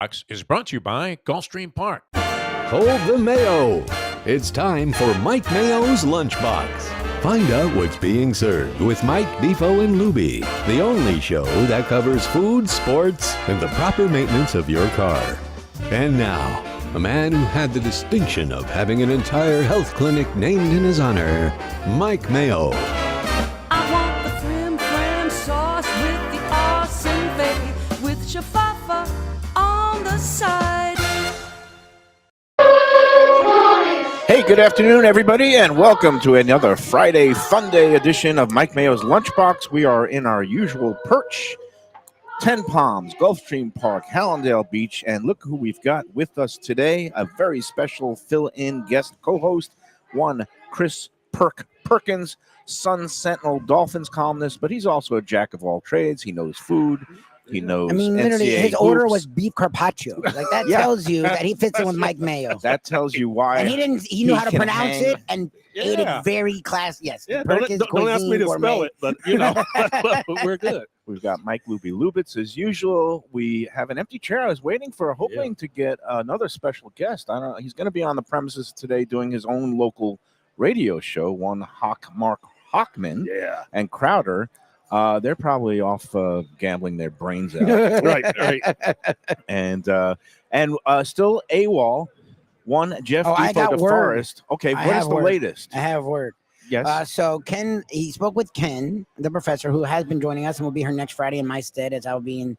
Lunchbox is brought to you by Gulfstream Park. Hold the Mayo. It's time for Mike Mayo's Lunchbox. Find out what's being served with Mike, Defo, and Lubie, the only show that covers food, sports, and the proper maintenance of your car. And now, a man who had the distinction of having an entire health clinic named in his honor, Mike Mayo. I want the frim flam sauce with the awesome fave with shafafa on the side. Hey, good afternoon, everybody, and welcome to another Friday Fun Day edition of Mike Mayo's Lunchbox. We are in our usual perch, Ten Palms, Gulfstream Park, Hallandale Beach, and look who we've got with us today, a very special fill-in guest co-host, one Chris Perkins, Sun Sentinel Dolphins columnist, but he's also a jack of all trades. He knows food. He knows. I mean, literally, NCAA his order hoops. was beef carpaccio. Like that tells you that he fits in with Mike Mayo. That tells you why. And he knew how to can pronounce hang. it and ate it very classy. Yes, Yeah, Perkins don't ask me to gourmet. spell it, but you know, we're good. We've got Mike Lubitz as usual. We have an empty chair. I was waiting for, hoping to get another special guest. I don't know. He's going to be on the premises today doing his own local radio show. One Mark Hockman and Crowder. They're probably off gambling their brains out. right. And still AWOL. One Jeff I got word. DeForest. Okay, what is the latest? I have word. Yes. So Ken, he spoke with Ken, the professor, who has been joining us and will be here next Friday in my stead, as I'll be in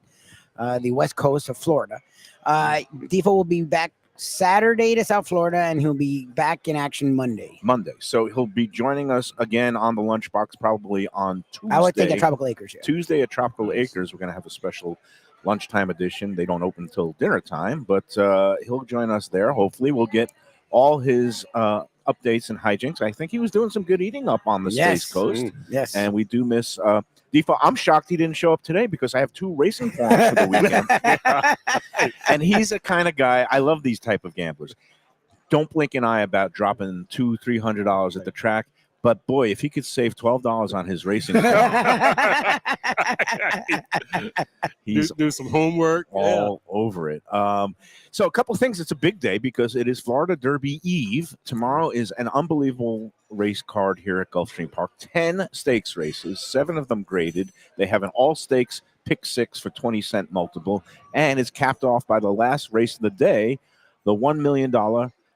the west coast of Florida. Defo will be back Saturday to South Florida, and he'll be back in action Monday. So he'll be joining us again on the Lunchbox probably on Tuesday. I would think at Tropical Acres. Yeah. Tuesday at Tropical Acres, we're going to have a special lunchtime edition. They don't open until dinner time, but he'll join us there. Hopefully, we'll get all his updates and hijinks. I think he was doing some good eating up on the Space Coast. Yes. And we do miss Defo. I'm shocked he didn't show up today because I have 2 racing forms for the weekend. And he's the kind of guy, I love these type of gamblers. Don't blink an eye about dropping $200-$300 at the track. But boy, if he could save $12 on his racing he's do some homework. all over it. So a couple of things. It's a big day because it is Florida Derby Eve. Tomorrow is an unbelievable race card here at Gulfstream Park. 10 stakes races, 7 of them graded. They have an all-stakes pick 6 for 20-cent multiple, and it's capped off by the last race of the day, the $1 million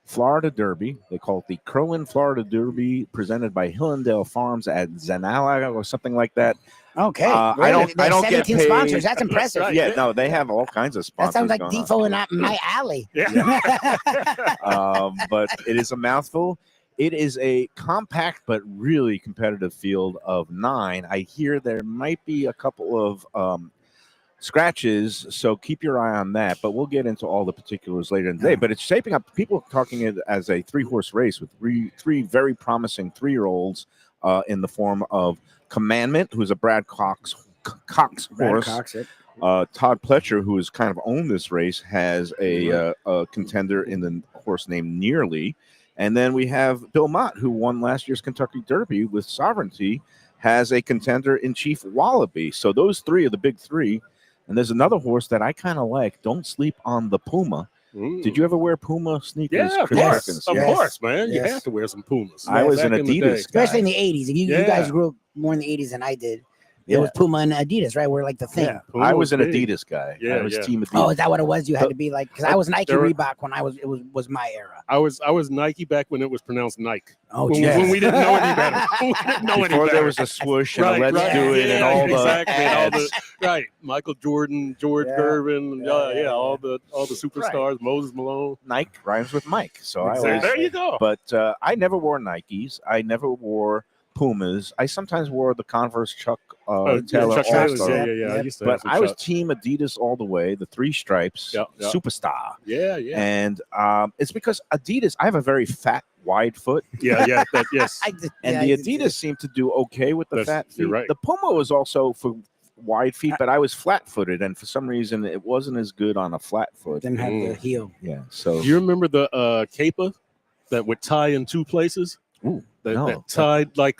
Florida Derby. They call it the Curlin Florida Derby, presented by Hillendale Farms at Zanala or something like that. Okay. I don't get 17 paid. sponsors. That's impressive. Right. Yeah, no, they have all kinds of That sponsors. sounds like going on. Defo and my alley. But it is a mouthful. It is a compact but really competitive field of 9. I hear there might be a couple of scratches, so keep your eye on that. But we'll get into all the particulars later in the day. But it's shaping up. People are talking it as a 3-horse race with three very promising 3-year-olds in the form of Commandment, who's a Brad Cox horse. Todd Pletcher, who has kind of owned this race, has a contender in the horse named Nearly. And then we have Bill Mott, who won last year's Kentucky Derby with Sovereignty, has a contender in Chief Wallaby. So those 3 are the big 3. And there's another horse that I kind of like. Don't sleep on the Puma. Did you ever wear Puma sneakers? Yeah, of Chris course. Perkins? Of course, man. You Yes. have to wear some Pumas. I was an Back in the Adidas day. guy. Especially in the 80s. You guys grew up more in the 80s than I did. It was Puma and Adidas, right? We're like the thing. Yeah, Puma I was an big. Adidas guy. Yeah, I was yeah. Team Adidas. Oh, is that what it was? You had to be like, because I was Nike There were- Reebok when it was my era. I was Nike back when it was pronounced Nike. Oh, when, geez. when we didn't know any better. We didn't know any Before better. there was a swoosh and Right, a let's right. do it and Yeah, all the exactly. And all ads. right. Michael Jordan, George Gervin, all the superstars, Moses Malone. Nike rhymes with Mike. So I Exactly. always, There you go. but I never wore Nikes. I never wore Pumas. I sometimes wore the Converse Chuck Taylor Chuck Taylors, All-Star. yeah. I used to But have some I was Chucks. Team Adidas all the way, the 3 stripes, Yep. superstar. Yeah. And it's because Adidas, I have a very fat, wide foot. Yeah. Yes. And the Adidas seem to do okay with the fat feet. you're right. The Puma was also for wide feet, but I was flat-footed, and for some reason, it wasn't as good on a flat foot. Didn't have the heel. Yeah, so Do you remember the Capa that would tie in 2 places? Ooh, that tied like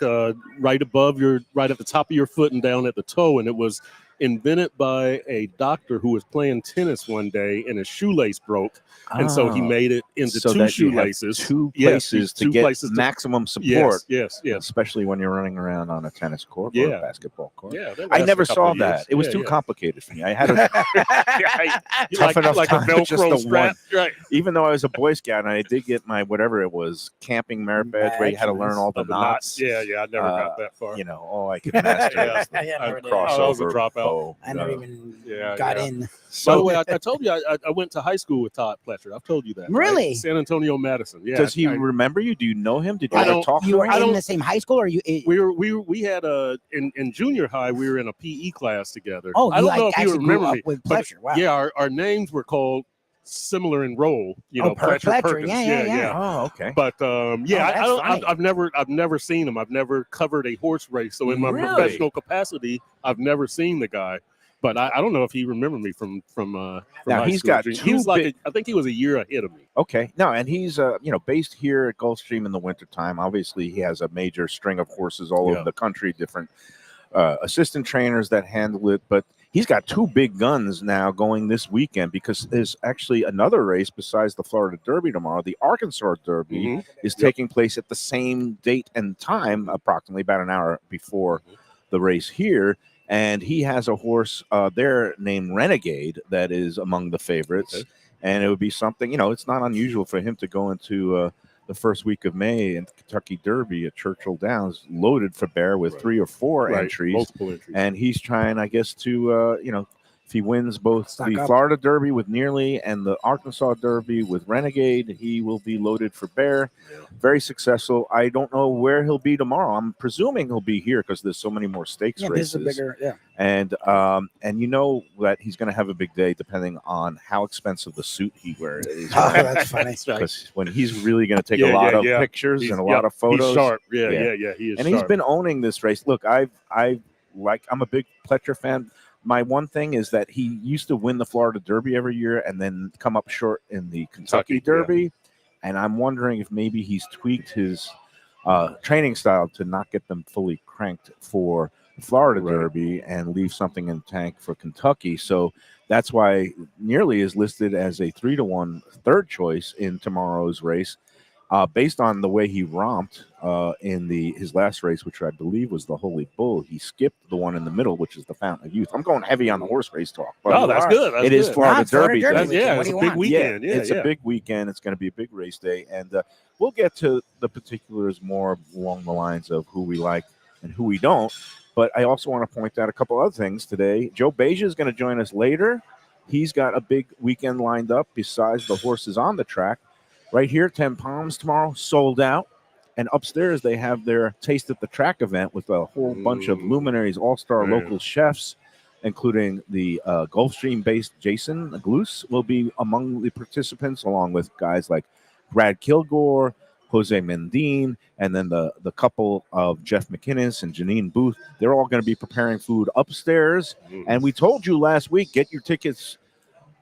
right at the top of your foot and down at the toe, and it was invented by a doctor who was playing tennis one day and his shoelace broke. And so he made it into so two that you have shoelaces. two places to get maximum support. Yes. Especially when you're running around on a tennis court or a basketball court. Yeah, I never saw that. It was too complicated for me. I had a tough enough like a time with just Velcro the strap. one. Right. Even though I was a Boy Scout and I did get my whatever it was, camping merit badge, where you had to learn all the knots. Yeah, I never got that far. You know, all I could master was the I was a dropout. bow. I never even got in. By the way, I told you I went to high school with Todd Pletcher. I've told you that. Really? Right? San Antonio, Madison. Yeah. Does he remember you? Do you know him? Did you I ever don't- talk to You him? were in the same high school, or you? We had in junior high we were in a PE class together. Oh, I don't know if you actually grew remember up me. with but Pletcher. Wow. Yeah, our names were called similar in role. You know, Pletcher. Perkins. Yeah. Oh, okay. But that's funny. I've never seen him. I've never covered a horse race. So in my Really? professional capacity, I've never seen the guy. But I don't know if he remembered me from Now, high he's school. got He two was like big- I think he was a year ahead of me. Okay. No, and he's based here at Gulfstream in the wintertime. Obviously, he has a major string of horses all over the country, different assistant trainers that handle it. But he's got two big guns now going this weekend because there's actually another race besides the Florida Derby tomorrow. The Arkansas Derby is taking place at the same date and time, approximately about an hour before the race here. And he has a horse there named Renegade that is among the favorites. Okay. And it would be something, it's not unusual for him to go into the first week of May in the Kentucky Derby at Churchill Downs, loaded for bear with 3 or 4 entries. Multiple entries. And he's trying, I guess, to, if he wins both Stock the up. Florida Derby with Nearly and the Arkansas Derby with Renegade, he will be loaded for bear. Very successful. I don't know where he'll be tomorrow. I'm presuming he'll be here because there's so many more stakes Yeah, races. this is a bigger. And you know that he's going to have a big day depending on how expensive the suit he wears. Oh, that's funny. Because when he's really going to take a lot of pictures and a lot of photos. He's sharp. Yeah. He is And sharp. he's been owning this race. Look, I'm a big Pletcher fan. My one thing is that he used to win the Florida Derby every year and then come up short in the Kentucky Derby. And I'm wondering if maybe he's tweaked his training style to not get them fully cranked for the Florida Derby and leave something in the tank for Kentucky. So that's why Nearly is listed as a 3-1 third choice in tomorrow's race. Based on the way he romped in his last race, which I believe was the Holy Bull, he skipped the one in the middle, which is the Fountain of Youth. I'm going heavy on the horse race talk. Oh, that's good. It is Florida Derby. Derby. Yeah, What it's do a you big want? weekend. Yeah, It's a big weekend. It's going to be a big race day. And we'll get to the particulars more along the lines of who we like and who we don't. But I also want to point out a couple other things today. Joe Beja is going to join us later. He's got a big weekend lined up besides the horses on the track. Right here, 10 Palms tomorrow, sold out. And upstairs, they have their Taste at the Track event with a whole bunch of luminaries, all-star local chefs, including the Gulfstream-based Jason Gluce will be among the participants, along with guys like Brad Kilgore, Jose Mendine, and then the couple of Jeff McInnes and Janine Booth. They're all going to be preparing food upstairs. And we told you last week, get your tickets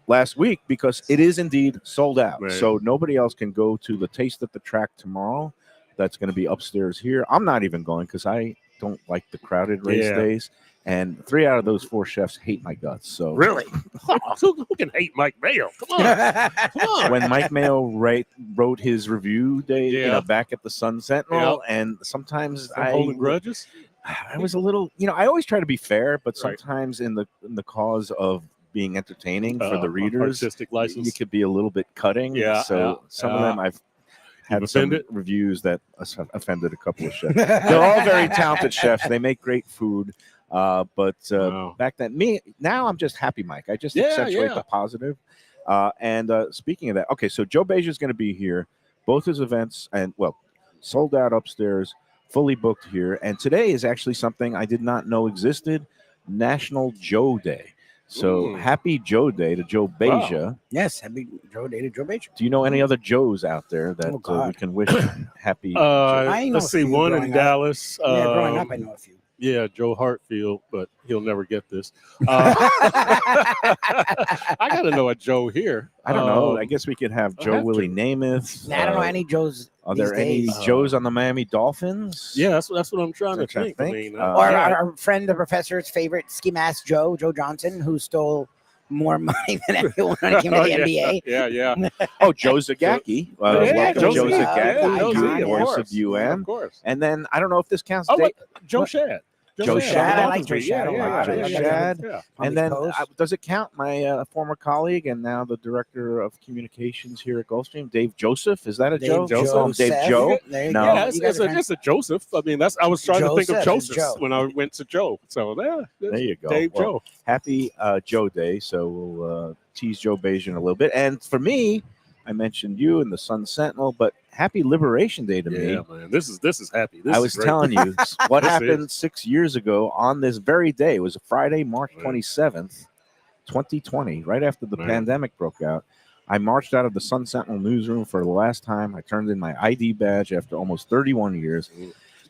last week because it is indeed sold out. Right. So nobody else can go to the Taste at the Track tomorrow. That's going to be upstairs here. I'm not even going because I don't like the crowded race days. And 3 out of those 4 chefs hate my guts. So Really? Who can hate Mike Mayo? Come on. Come on. when Mike Mayo wrote his review day, back at the Sun Sentinel, and sometimes Holding grudges? I was a little, I always try to be fair, but sometimes in the cause of being entertaining for the readers, artistic license. you could be a little bit cutting. So some of them I've had some reviews that offended a couple of chefs. They're all very talented chefs. They make great food. But back then, now I'm just happy, Mike. I just accentuate the positive. And speaking of that, okay, so Joe Beja is going to be here. Both his events, sold out upstairs, fully booked here. And today is actually something I did not know existed, National Joe Day. So happy Joe Day to Joe Beja. Wow. Yes, happy Joe Day to Joe Beja. Do you know any other Joes out there that we can wish happy? I know let's see, one in Dallas. growing up, I know a few. Yeah, Joe Hartfield, but he'll never get this. I got to know a Joe here. I don't know. I guess we could have Joe have Willie to. Namath. I don't know any Joes. Are these there any days. Joes on the Miami Dolphins? Yeah, that's what I'm trying to I'm trying think. to I think. mean, Or yeah. our friend, the professor's favorite ski mask Joe Johnson, who stole more money than everyone when it came to the NBA. Yeah. Oh, Joe Zagacki. Joe Josie, Zagacki, Josie, the of voice course. of UM. Of course. And then I don't know if this counts. Oh, Dave- Joe Shad. Joe Shad. I like Joe Shad a lot. Joe I Shad. Yeah. And then does it count my former colleague and now the director of communications here at Gulfstream, Dave Joseph? Is that a Joe? Joseph. Dave Joe? There you No. go. Yeah, You guys are it's a Joseph. I mean, I was trying to think of Joseph, Joseph Joe. when I went to Joe. So There you go. Dave Well, Joe. Happy Joe Day. So we'll tease Joe Beja a little bit. And for me, I mentioned you and the Sun Sentinel, but happy Liberation Day to me. Yeah, man. This is happy. This I is was great. telling you what This happened is. 6 years ago on this very day. It was a Friday, March Man. 27th, 2020, right after the Man. pandemic broke out. I marched out of the Sun Sentinel newsroom for the last time. I turned in my ID badge after almost 31 years.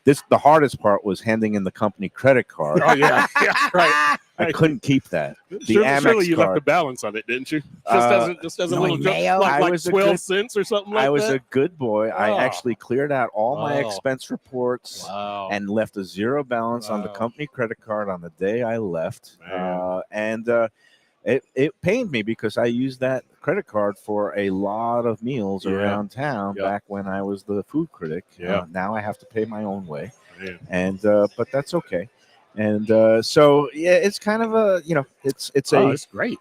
The hardest part was handing in the company credit card. Oh yeah, right. I couldn't keep that. Surely Amex you left card. a balance on it, didn't you? Just as a no, little Mayo? joke, I like was a 12 good- cents or something like that. I was a good boy. I Oh. actually cleared out all my Wow. expense reports Wow. and left a zero balance on the Wow. company credit card on the day I left. Man. It pained me because I used that credit card for a lot of meals Yeah. around town Yeah. back when I was the food critic. Yeah. Now I have to pay my own way, Man. and but that's okay. And so yeah, it's kind of a it's Oh, it's great.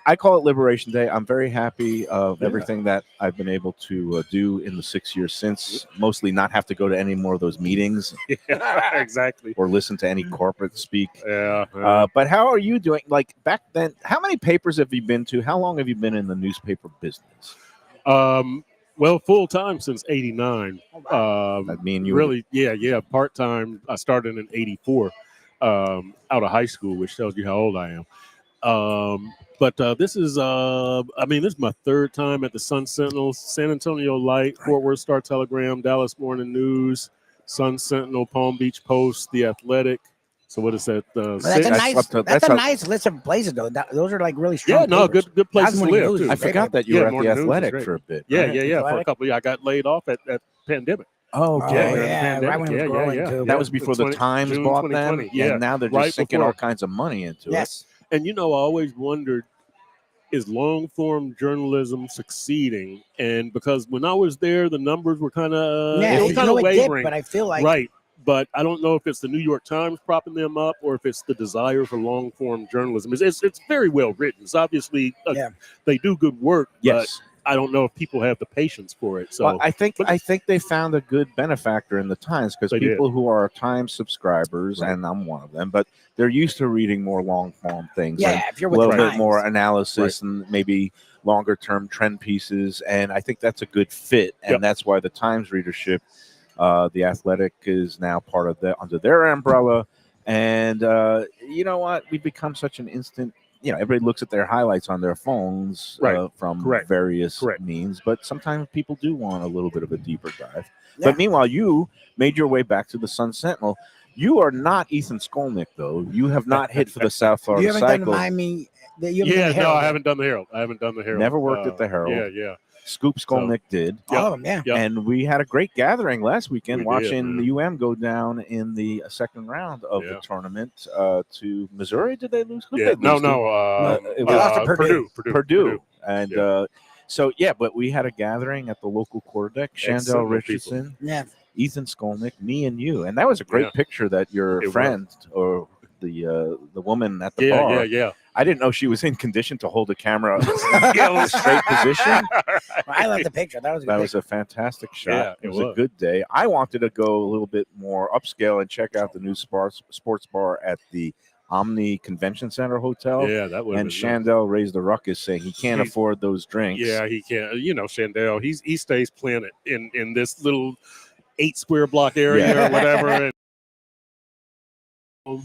I call it Liberation Day. I'm very happy of Yeah. everything that I've been able to do in the 6 years since. Mostly not have to go to any more of those meetings Yeah, exactly. or listen to any corporate speak. Yeah. But how are you doing? Like back then, how many papers have you been to? How long have you been in the newspaper business? Well, full time since '89. I mean, you Really, yeah. Part time. I started in '84, out of high school, which tells you how old I am. But this is, this is my third time at the Sun Sentinel, San Antonio Light, Fort Worth Star Telegram, Dallas Morning News, Sun Sentinel, Palm Beach Post, The Athletic. So what is that? Well, Six? that's a nice list of places, though. Those are like really strong. Yeah, no, papers. good places to Morning live News too. is I great forgot that you Yeah, were at Morning the News is Athletic great. for a bit. Yeah, right? for a Athletic? couple of years. I got laid off at pandemic. Oh, Okay. yeah, right when it was growing too. That was before the 20 Times June bought them, 2020. Yeah, and now they're just right sinking before. all kinds of money into Yes. And I always wondered, is long form journalism succeeding? And because when I was there, the numbers were kind of Yeah, it dipped, wavering. but I feel like Right. But I don't know if it's the New York Times propping them up or if it's the desire for long form journalism. It's very well written. It's obviously they do good work. it. Yes. But I don't know if people have the patience for it. So Well, I think they found a good benefactor in the Times because They did. people who are Times subscribers, Right. and I'm one of them, but they're used to reading more long form things. yeah, and if you're a with little the bit Times. more analysis and maybe longer term trend pieces, and I think that's a good fit, and Yep. that's why the Times readership, the Athletic, is now part of under their umbrella. And you know what? We've become such an instant. Everybody looks at their highlights on their phones Right. from Correct. various Correct. means, but sometimes people do want a little bit of a deeper dive. Yeah. But meanwhile, you made your way back to the Sun Sentinel. You are not Ethan Skolnick, though. You have not hit for the South You Florida haven't done Cycle. Miami. You haven't done yeah, the no, Herald I yet. haven't done the Herald. Never worked at the Herald. Yeah. Scoop Skolnick did. All of them, yeah. Yeah. And we had a great gathering last weekend We did, watching man. UM go down in the second round of the Yeah. tournament to Missouri. Did they lose? Who Yeah. did they lose to? No. It was lost to Purdue. Purdue. And Yeah. but we had a gathering at the local quarterdeck. Excellent Chandel people. Richardson, Yeah. Ethan Skolnick, me, and you. And that was a great Yeah. picture that your It was. friend or the woman at the Yeah, bar. yeah. I didn't know she was in condition to hold a camera in a straight position. I love the picture. That was a good That picture. was a fantastic shot. Yeah, it it was a was. good day. I wanted to go a little bit more upscale and check out the new sports bar at the Omni Convention Center Hotel. Yeah, that was. And Chandel raised the ruckus saying he can't He- afford those drinks. Yeah, he can't. Chandel, he stays planted in this little 8 square block area Yeah. or whatever. And,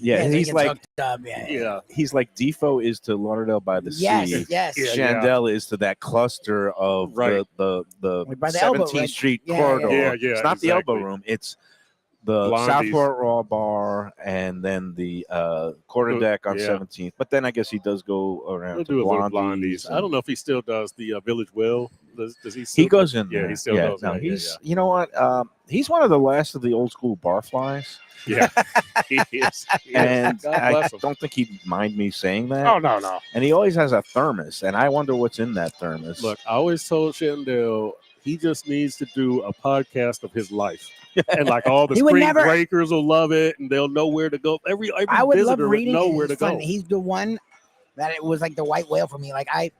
Yeah, so he he's gets like hooked up, yeah. he's like Defoe is to Lauderdale by the Yes, Sea. yes. Yeah. Chandel is to that cluster of Right. the By the elbow, 17th right? Street Yeah, corridor. yeah, It's not the elbow exactly. room. It's the Blondies. Southport Raw Bar, and then the quarter deck on Yeah. 17th. But then I guess he does go around He'll to do a little Blondies. Blondies. I don't know if he still does the Village Well. Does he? He Still goes in there. Yeah, he still goes. No, in there, he's you know what? He's one of the last of the old school barflies, yeah. He is. He is. and God I bless him. don't think he'd mind me saying that. Oh no. And he always has a thermos, and I wonder what's in that thermos. Look, I always told Shendell he just needs to do a podcast of his life. And like all the He would spring never- breakers will love it, and they'll know where to go. Every I would love visitor reading would know it. where to It's fun. go. He's the one that it was like the white whale for me. Like I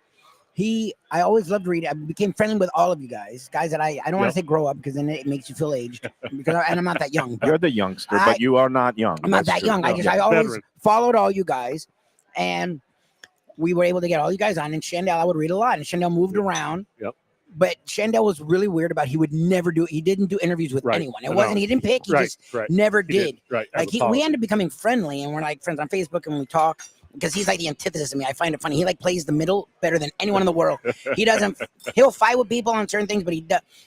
always loved reading. I became friendly with all of you guys that I don't want to say grow up because then it makes you feel aged. And I'm not that young. But You're the youngster, I- but you are not young. I'm not That's that young. true. I always Veteran. followed all you guys, and we were able to get all you guys on. And Shendell, I would read a lot, and Shendell moved around. Yep. But Shendell was really weird about he didn't do interviews with Right. anyone. It I wasn't know. he didn't pick. He Right, just right. never He did. Right. as Like a we policy. ended up becoming friendly, and we're like friends on Facebook, and we talk because he's like the antithesis of me. I find it funny. He like plays the middle better than anyone in the world. He doesn't. He'll fight with people on certain things, but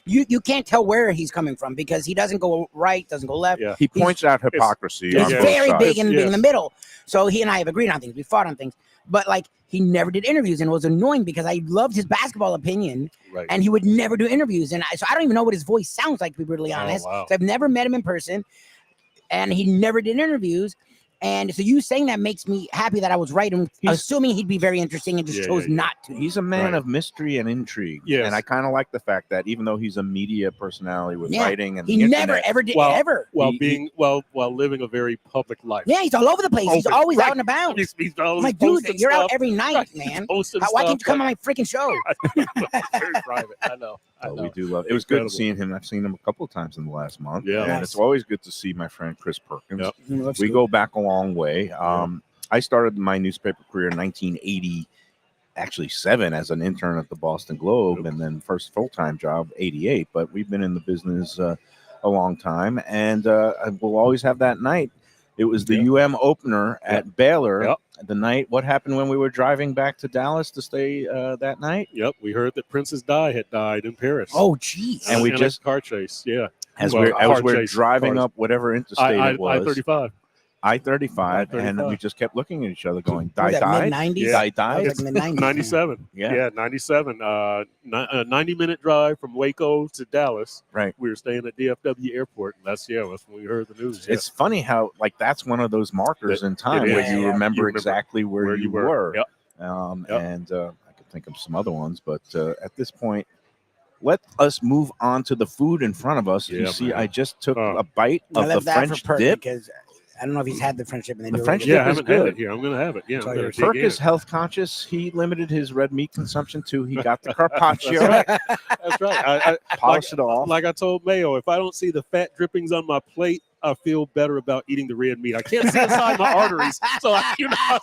you can't tell where he's coming from because he doesn't go right, doesn't go left. Yeah. He points out hypocrisy. He's on both very sides. big in being in Yes. the middle. So he and I have agreed on things. We fought on things, but like he never did interviews, and it was annoying because I loved his basketball opinion, Right. and he would never do interviews. And so I don't even know what his voice sounds like, to be brutally Oh, honest. wow. So I've never met him in person, and he never did interviews. And so you saying that makes me happy that I was right, and assuming he'd be very interesting and just Yeah, chose yeah. not to. He's a man Right. of mystery and intrigue. Yes. And I kind of like the fact that even though he's a media personality with Yeah. writing and He the never internet, ever did Well, ever. while He- living a very public life. Yeah, he's all over the place. He's Open. always Right. out and about. He's I'm always like, dude, posting you're out stuff. every night, Right. man. Posting Why can't you stuff. come on my freaking show? Very private. I know. we do love it. Was good Incredible. seeing him. I've seen him a couple of times in the last month. Yeah. And Nice. it's always good to see my friend Chris Perkins. Yep. We go back a long way. I started my newspaper career in 1980, actually 7 as an intern at the Boston Globe, and then first full-time job 88. But we've been in the business a long time, and we'll always have that night. It was the UM opener at Baylor. Yep. The night. What happened when we were driving back to Dallas to stay that night? Yep. We heard that Princess Di had died in Paris. Oh, geez. And we in a just- car chase. Yeah. As Well, we're car chase driving cars. up whatever interstate it was. I-35. I-35, and I-35. we just kept looking at each other going, Was die, that die, mid-90s? Yeah. die, That die. was like mid-90s. 97. Yeah. 97. 90-minute drive from Waco to Dallas. Right. We were staying at DFW Airport, and that's when we heard the news. Yeah. It's funny how, like, that's one of those markers in time It where is. you Yeah. remember You remember exactly where you were. Yep. Yep. And I could think of some other ones, but at this point, let us move on to the food in front of us. You Yeah, see, man. I just took Oh. a bite I of the left that French for Perk dip. because I don't know if he's had the French dip. And they The do it French really Yeah, I dip is haven't had good. it here. I'm going to have it. Yeah, I'm Sorry, going you're to Perk dig is in. health conscious. He limited his red meat consumption too. He got the carpaccio, That's right. I polished it off. like I told Mayo, if I don't see the fat drippings on my plate, I feel better about eating the red meat. I can't see inside my arteries, so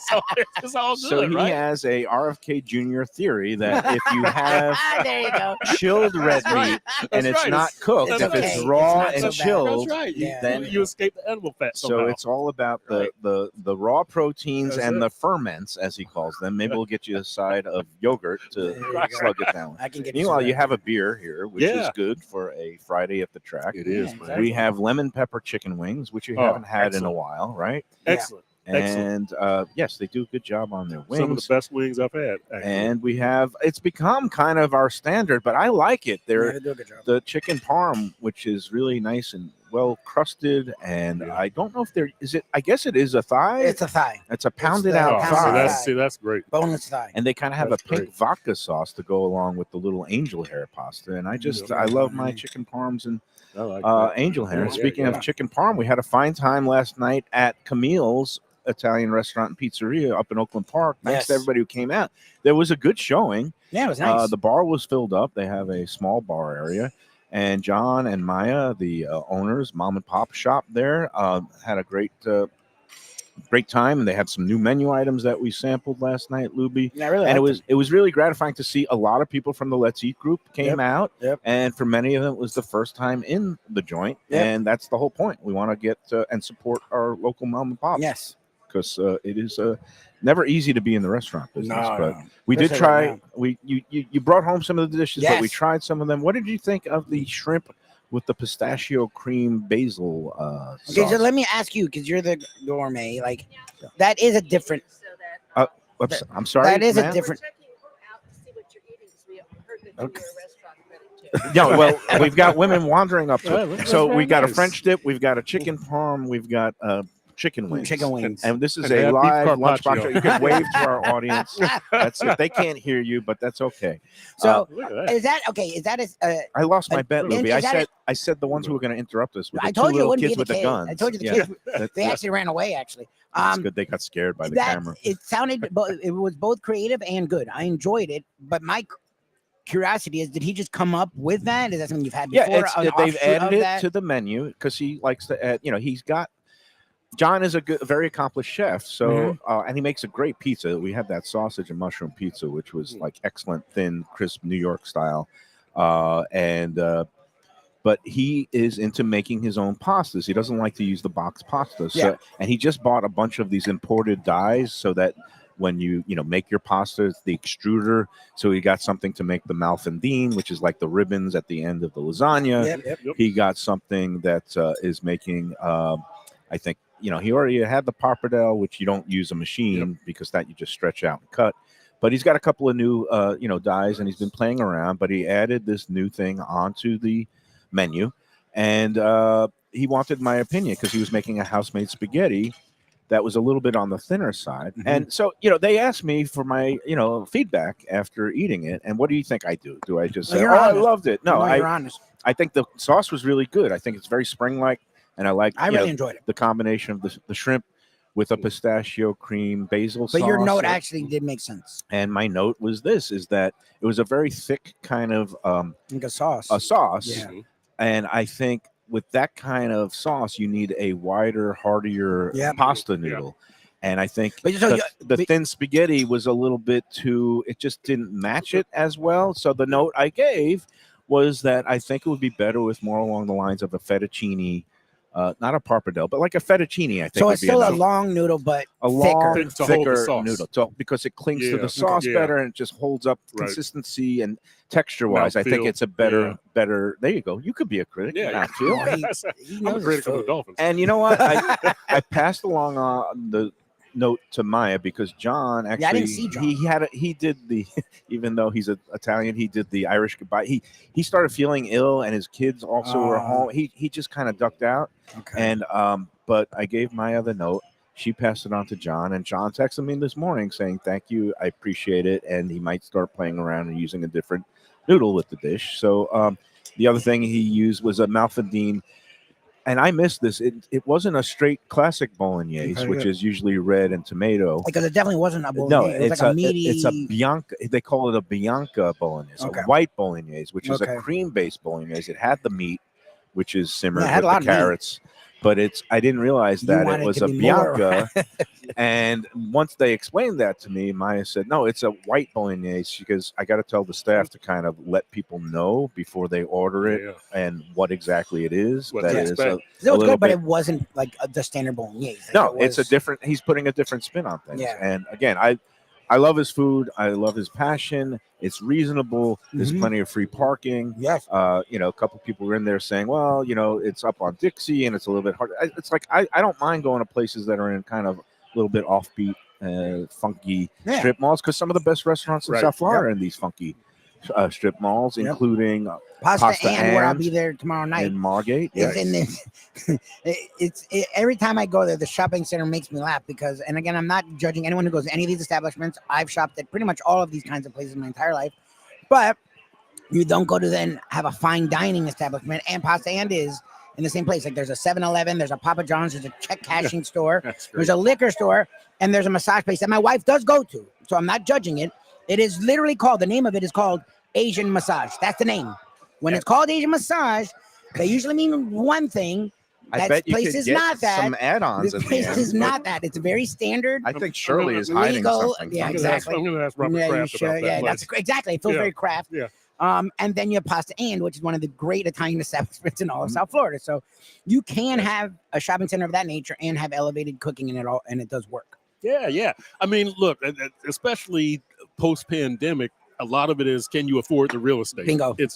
so it's all good, So he right? has a RFK Jr. theory that if you have there you go. chilled red That's right. meat That's and it's right. not cooked, It's if okay. it's It's raw not and so bad. chilled, That's right. Yeah. Then you escape the animal fat so somehow. it's all about Right. the raw proteins That's and it. the ferments, as he calls them. Maybe we'll get you a side of yogurt to There you go. slug it down. I can get Meanwhile, some you of have a beer here, which is Yeah. good for a Friday at the track. It is, Yeah, man. exactly. We have lemon pepper chicken wings, which you Oh, haven't had in a excellent. while, right? Yeah. Excellent. Excellent. And yes, they do a good job on their wings. Some of the best wings I've had. Actually. And we have, it's become kind of our standard, but I like it. Yeah, They're they do a good job. the chicken parm, which is really nice and well crusted. And Yeah. I don't know if there is it. I guess it is a thigh. It's a thigh, It's a pounded the out Oh, pounded thigh. thigh. that's great. boneless thigh. And they kind of have That's a pink great. vodka sauce to go along with the little angel hair pasta. And I love my chicken parms and I like that. angel hair. Yeah, Speaking yeah. of chicken parm, we had a fine time last night at Camille's Italian restaurant and pizzeria up in Oakland Park. Thanks to Yes. everybody who came out. There was a good showing. Yeah, it was nice. The bar was filled up. They have a small bar area. And John and Maya, the owners, mom and pop shop there, had a great time. And they had some new menu items that we sampled last night, Lubie. Yeah, I really And liked it was really gratifying to see a lot of people from the Let's Eat group came Yep, out. yep. And for many of them, it was the first time in the joint. Yep. And that's the whole point. We want to get and support our local mom and pop. Yes. Because it is never easy to be in the restaurant business. but no. we did Especially right try. You brought home some of the dishes, but we Yes. tried some of them. What did you think of the shrimp with the pistachio cream basil Okay, sauce. so let me ask you, because you're the gourmet, like that is a different. Oops, I'm sorry. That is a ma'am. different. Okay. No, well, we've got women wandering up to Yeah, it. that's So very we've got a nice. French dip, we've got a chicken parm, we've got chicken wings. Chicken wings. And this is And they a have beef live carpaccio. lunchbox show. You can wave to our audience. That's it. They can't hear you, but that's okay. So Look at that. is that okay? Is that a? I lost my bet, And Lubie. is that I said the ones who were going to interrupt us with I the two told you it little wouldn't kids be with the the kids. guns. I told you the Yeah. kids. That- They actually ran away. Actually, That's good. They got scared by the camera. It sounded. It was both creative and good. I enjoyed it, but my curiosity is, did he just come up with that? Is that something you've had before? Yeah, they've offshoot added of it that? to the menu because he likes to add. He's got. John is a very accomplished chef, so and he makes a great pizza. We had that sausage and mushroom pizza, which was like excellent, thin, crisp New York style, but he is into making his own pastas. He doesn't like to use the box pasta. So, Yeah. and he just bought a bunch of these imported dyes so that when you make your pasta, it's the extruder. So he got something to make the malfandine, which is like the ribbons at the end of the lasagna. Yep. He got something that is making, I think, he already had the pappardelle, which you don't use a machine because that you just stretch out and cut. But he's got a couple of new, dyes, and he's been playing around. But he added this new thing onto the menu, and he wanted my opinion because he was making a house-made spaghetti that was a little bit on the thinner side. And so, they asked me for my, feedback after eating it. And what do you think I do? Do I just say, you're "Oh, I honest. loved it"? No, you're honest. I think the sauce was really good. I think it's very spring-like, and I like I really enjoyed it. the combination of the shrimp with a pistachio cream basil sauce. But your note actually did make sense. And my note was this: is that it was a very thick kind of Like a sauce. sauce, Yeah. and I think with that kind of sauce, you need a wider, heartier Yep. pasta noodle. And I think But so the thin spaghetti was a little bit too, it just didn't match it as well. So the note I gave was that I think it would be better with more along the lines of a fettuccine, not a pappardelle, but like a fettuccine, I think So would it's be still a enough. long noodle, but A thicker. long, To hold the thicker sauce. noodle, because it clings to Yeah. the sauce Yeah. better and it just holds up Right. consistency and texture-wise. I think Mouthfeel. it's a better. There you go. You could be a critic. Yeah, Mouthfeel. He I'm a knows his critic of the food. Dolphins. And you know what? I passed along the note to Maya because John actually I didn't see John. he did the even though he's Italian, he did the Irish goodbye. He started feeling ill, and his kids also were home. He just kind of ducked out. Okay. And but I gave Maya the note. She passed it on to John, and John texted me this morning saying, "Thank you, I appreciate it," and he might start playing around and using a different noodle with the dish. So the other thing he used was a malfandine. And I missed this. It wasn't a straight classic bolognese, Okay, which good. is usually red and tomato. Because it definitely wasn't a No, bolognese. It was it's like a meaty. it's a Bianca. They call it a Bianca bolognese, Okay. a white bolognese, which is Okay. a cream-based bolognese. It had the meat, which is simmered Yeah, it had a with lot the of meat. carrots. But I didn't realize You that wanted it was to a be more. Bianca. And once they explained that to me, Maya said, "No, it's a white bolognese." Because I got to tell the staff to kind of let people know before they order it and what exactly it is. What that to is expect. a It was little good, but bit- it wasn't like the standard bolognese. Like, No, it it's a was- different. He's putting a different spin on things. Yeah. And again, I love his food. I love his passion. It's reasonable. There's Mhm. plenty of free parking. Yes. A couple people were in there saying, "Well, it's up on Dixie and it's a little bit hard." It's like I don't mind going to places that are in kind of a little bit offbeat, funky Yeah. strip malls because some of the best restaurants in Right. South Florida are in these funky strip malls, Yep. including Pasta and where I'll and be there tomorrow night. in Margate. Is in this. Every time I go there, the shopping center makes me laugh because, and again, I'm not judging anyone who goes to any of these establishments. I've shopped at pretty much all of these kinds of places my entire life, but you don't go to then have a fine dining establishment, and Pasta and is in the same place. Like there's a 7-Eleven, there's a Papa John's, there's a check cashing store, That's great. there's a liquor store, and there's a massage place that my wife does go to. So I'm not judging it. It is literally called, the name of it is called Asian Massage. That's the name. When it's called Asian Massage, they usually mean one thing. I That bet you place could is get not that. some add-ons. This at the place end, is but not that. It's very standard. I think Shirley is hiding legal, something. yeah, I'm exactly. going to ask Robert Yeah, you Kraft should. about that. Yeah, later. that's exactly. It feels Yeah. very craft. Yeah. And then you have Pasta and, which is one of the great Italian establishments in all Mm-hmm. of South Florida. So you can have a shopping center of that nature and have elevated cooking in it all, and it does work. Yeah. I mean, look, especially post-pandemic, a lot of it is, can you afford the real estate? Bingo. It's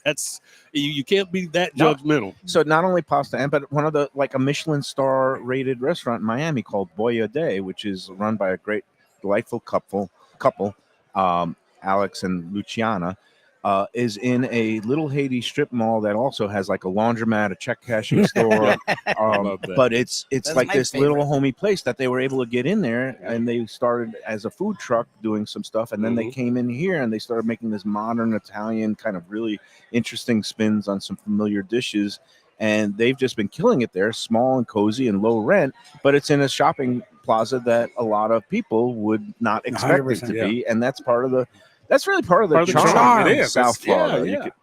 that's you can't be that No. judgmental. So not only pasta and but one of the like a Michelin star rated restaurant in Miami called Beja Day, which is run by a great delightful couple, Alex and Luciana, is in a little Haiti strip mall that also has like a laundromat, a check cashing store. love that. But it's That's like my this favorite. little homey place that they were able to get in there, and they started as a food truck doing some stuff, and then they came in here and they started making this modern Italian kind of really interesting spins on some familiar dishes. And they've just been killing it there, small and cozy and low rent, but it's in a shopping plaza that a lot of people would not expect it 100%, to be, and that's really part of the Part of the charm charm. of It is. South It's- yeah, Florida. You yeah. could-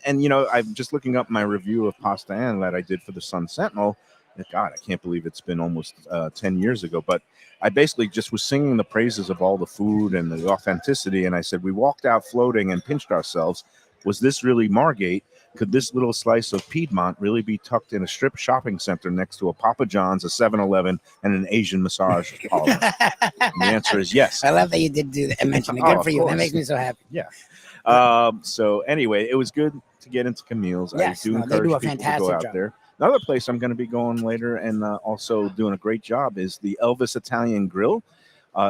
and you know, I'm just looking up my review of Pasta Ann that I did for the Sun Sentinel. God, I can't believe it's been almost 10 years ago, but I basically just was singing the praises of all the food and the authenticity, and I said we walked out floating and pinched ourselves. Was this really Margate? Could this little slice of Piedmont really be tucked in a strip shopping center next to a Papa John's, a 7-Eleven, and an Asian massage parlor? And the answer is yes. I love that you did do that and mention it. Oh, Good of for you. That course. makes me so happy. So anyway, it was good to get into Camille's. Yes, I do no, they encourage do a people to fantastic go out job. there. Another place I'm going to be going later and also doing a great job is the Elvis Italian Grill.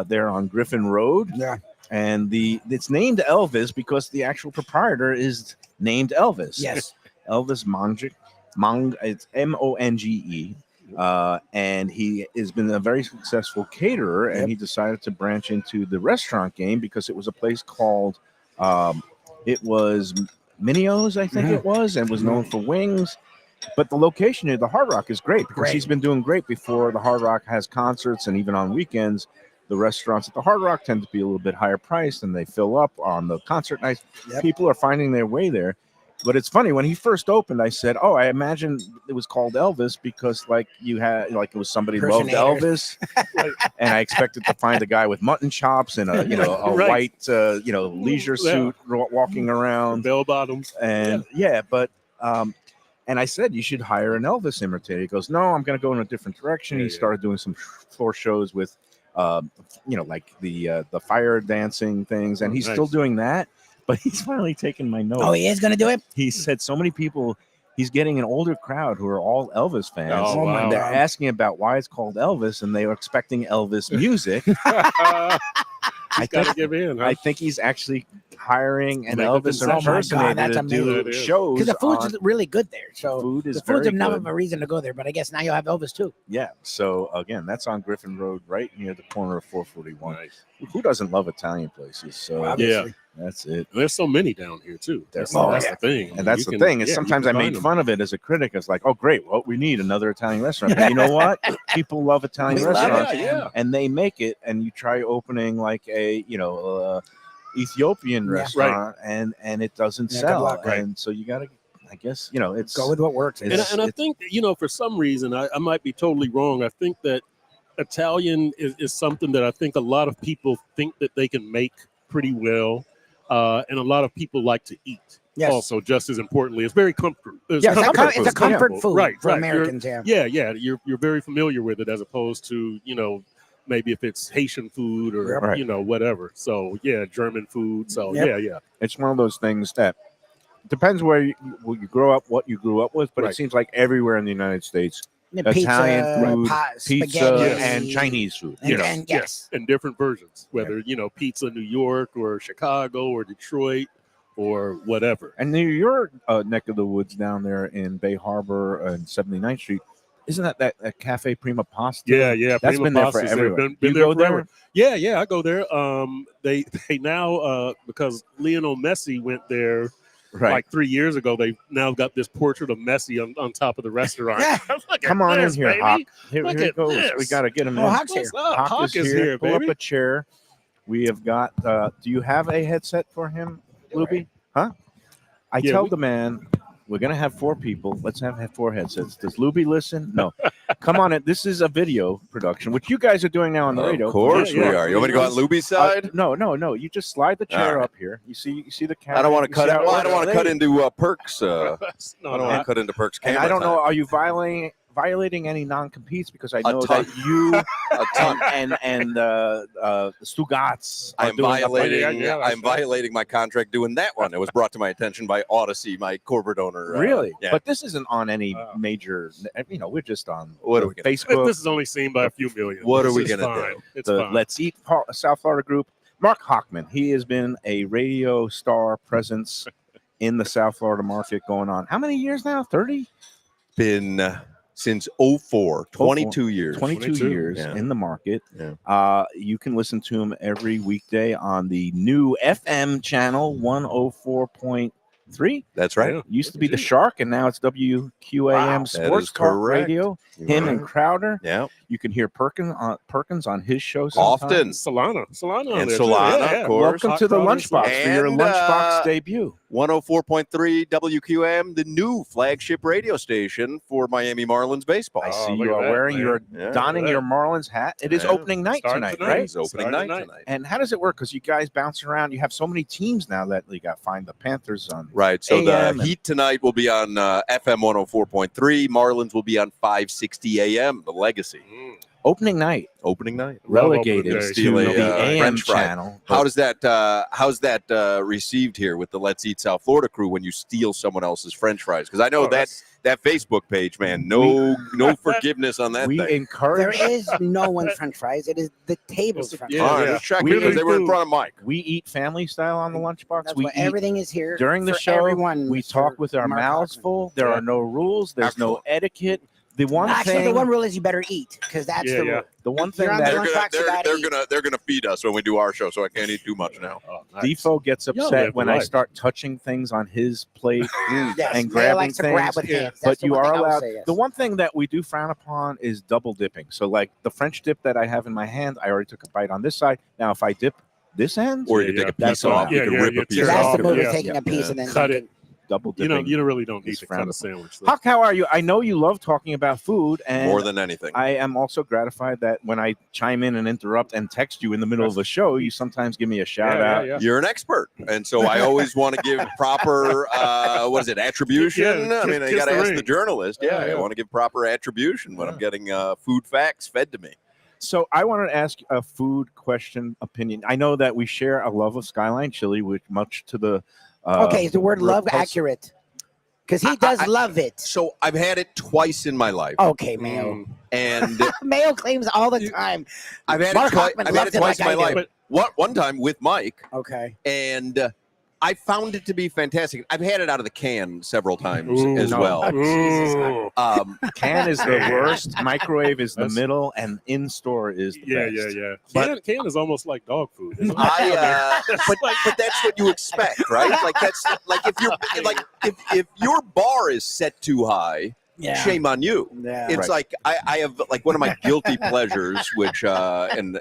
They're on Griffin Road. Yeah. And it's named Elvis because the actual proprietor is named Elvis. Yes. Elvis Monge. It's Monge. And he has been a very successful caterer, and he decided to branch into the restaurant game because it was a place called it was Minio's, I think it was, and was known for wings. But the location near the Hard Rock is great because he's been doing great before the Hard Rock has concerts, and even on weekends, the restaurants at the Hard Rock tend to be a little bit higher priced, and they fill up on the concert nights. Yep. People are finding their way there. But it's funny, when he first opened, I said, "Oh, I imagine it was called Elvis because, like, you had like it was somebody loved Elvis," and I expected to find a guy with mutton chops and a Right. white leisure suit walking around, Bell bottoms. and but and I said you should hire an Elvis imitator. He goes, "No, I'm going to go in a different direction." He started doing some floor shows with, like the fire dancing things, and he's still doing that. But he's finally taken my note. Oh, he is going to do it? He said so many people, he's getting an older crowd who are all Elvis fans. Oh, wow. And they're asking about why it's called Elvis, and they are expecting Elvis music. I gotta give in. Huh? I think he's actually hiring an Make a Elvis concession. impersonator that's to do amazing. shows. Because the food's on- really good there. So food is the food's very enough good. of a reason to go there. But I guess now you'll have Elvis too. Yeah. So again, that's on Griffin Road, right near the corner of 441. Nice. Who doesn't love Italian places? So Yeah. that's it. There's so many down here too. That's Oh, the thing. And that's You the can- thing is yeah, you sometimes can I find made them. fun of it as a critic. It's like, oh, great. Well, we need another Italian restaurant. But you know what? People love Italian We love it. restaurants, Yeah. and they make it. And you try opening like a, Ethiopian Yeah. restaurant, and it doesn't Yeah, good sell. luck. Right. And so you got to, I guess, it's Go with what works. It's- And I think that, for some reason, I might be totally wrong. I think that Italian is something that I think a lot of people think that they can make pretty well. And a lot of people like to eat. Yes. Also, just as importantly, it's very comfort. It's a comfort food Right, for right. Americans. Yeah. You're very familiar with it as opposed to, maybe if it's Haitian food or, Right. whatever. So, yeah, German food. So, Yep. yeah. it's one of those things that depends where you grow up, what you grew up with. But Right. it seems like everywhere in the United States, Pizza, Italian food, pizza, spaghetti, and Chinese food. and yes. And different versions, whether, pizza New York or Chicago or Detroit or whatever. And near your neck of the woods down there in Bay Harbor and 79th Street, isn't that Cafe Prima Pasta? Yeah. That's Prima been there Pastas, they've forever. Been You there go there? forever. Yeah, I go there. They now because Lionel Messi went there Right. like 3 years ago. They've now got this portrait of Messi on top of the restaurant. Look Come at on this, in here, baby. Hawk. Here Look it at goes. this. We got to get him in. Oh, Hawk's here. What's up? Hawk Hawk is here. Pull baby. up a chair. We have got. Do you have a headset for him, Lubie? Huh? I Yeah, tell we- the man we're gonna have 4 people. Let's have 4 headsets. Does Lubie listen? No. Come on in. This is a video production, which you guys are doing now on the radio. Of course Yeah, we are. You want me to go on Lubie's side? No. You just slide the chair All right. up here. You see the camera. I don't want to You cut see it. how Well, I don't want to cut they- into Perks. No, I don't want to cut into Perks' And camera. I don't know. time. Are you violating any non-competes? Because I A know ton. that you A ton. and the Stugats I are am doing violating. Yeah, I'm violating my contract doing that one. It was brought to my attention by Odyssey, my corporate owner. Really? Yeah. But this isn't on any major. We're just on What are the we gonna Facebook. This is only seen by a few million. What are we It's gonna fine. do? It's the fine. Let's Eat South Florida group. Mark Hochman. He has been a radio star presence in the South Florida market going on. How many years now? 30? Been since 04, 22 years. 22 years Yeah. in the market. Yeah. You can listen to him every weekday on the new FM channel 104.3. That's right. Yeah. Used to be the Shark, and now it's WQAM Wow, that Sports is Talk correct. Radio. You're Him right. and Crowder. Yeah. You can hear Perkins on his show Often. Solana on And there, too. Solana, Yeah, of yeah. course. Welcome Hot to the Crothers. Lunchbox for your And, Lunchbox debut. 104.3 WQM, the new flagship radio station for Miami Marlins baseball. I Oh, see look you at are that, wearing man. your Yeah. donning Look at your Marlins hat. It is Yeah. opening night Starting tonight, tonight. right? It's opening Starting night tonight. tonight. And how does it work? Because you guys bounce around. You have so many teams now that you got to find the Panthers on. Right. So the AM and- Heat tonight will be on FM 104.3. Marlins will be on 560 AM, the Legacy. Opening night, Opening night. relegated opening to day. Steal a, the AM French fry. channel. How's that received here with the Let's Eat South Florida crew when you steal someone else's French fries? Because I know that Facebook page, man, no forgiveness on that We thing. There encourage. is no one's French fries. It is the table's French Yeah, All fries. right, yeah. just checking We because they were in food. front of Mike. We eat family style on the Lunchbox. That's We what eat everything is here during the for show. Everyone, We Mr. talk with our Mark mouths Hochman. full. There Yeah. are no rules. There's no etiquette. The one Actually, thing. the one rule is you better eat because that's Yeah, the yeah. rule. The one If thing you're on the that Lunchbox, you gotta eat. They're gonna feed us when we do our show, so I can't eat too much now. Oh, nice. Defo gets Y'all upset live when the I life. start touching things on his plate. Yes, and Mayo grabbing likes to grab things. with Yeah. hands. That's But the you one are thing I would allowed. say, yes. The one thing that we do frown upon is double dipping. So, like the French dip that I have in my hand, I already took a bite on this side. Now, if I dip this end, Or you Yeah, can take a yeah. piece That's off. allowed. You can Yeah, rip yeah, a piece tear That's off. the move Yeah. of taking a piece and then Cut it. double You dipping. really don't need is to cut a frowned sandwich. though. Huck, how are you? I know you love talking about food, and More than anything. I am also gratified that when I chime in and interrupt and text you in the middle of the show, you sometimes give me a shout Yeah, out. yeah, yeah. You're an expert, and so I always want to give proper attribution. Yeah, I mean, I kiss got to the ask ring. the journalist. Yeah, I Yeah. want to give proper attribution when I'm getting food facts fed to me. So I want to ask a food question opinion. I know that we share a love of Skyline chili, which much to the Okay, is the word love repulse- accurate? Because he does I- love it. So I've had it twice in my life, Okay, Mayo. Mm. and Mayo claims all the time. I've had Mark it, Hochman I've had loved it it twice like in my I do. life. One time with Mike, Okay. and I found it to be fantastic. I've had it out of the can several times Ooh, as no. well. Ooh. can is the worst, microwave is the That's- middle, and in store is the Yeah, best. yeah, yeah. But- Can is almost like dog food. Isn't it? But that's what you expect, right? Like that's like if your bar is set too high, Yeah. shame on you. Yeah. It's like I have like one of my guilty pleasures, which and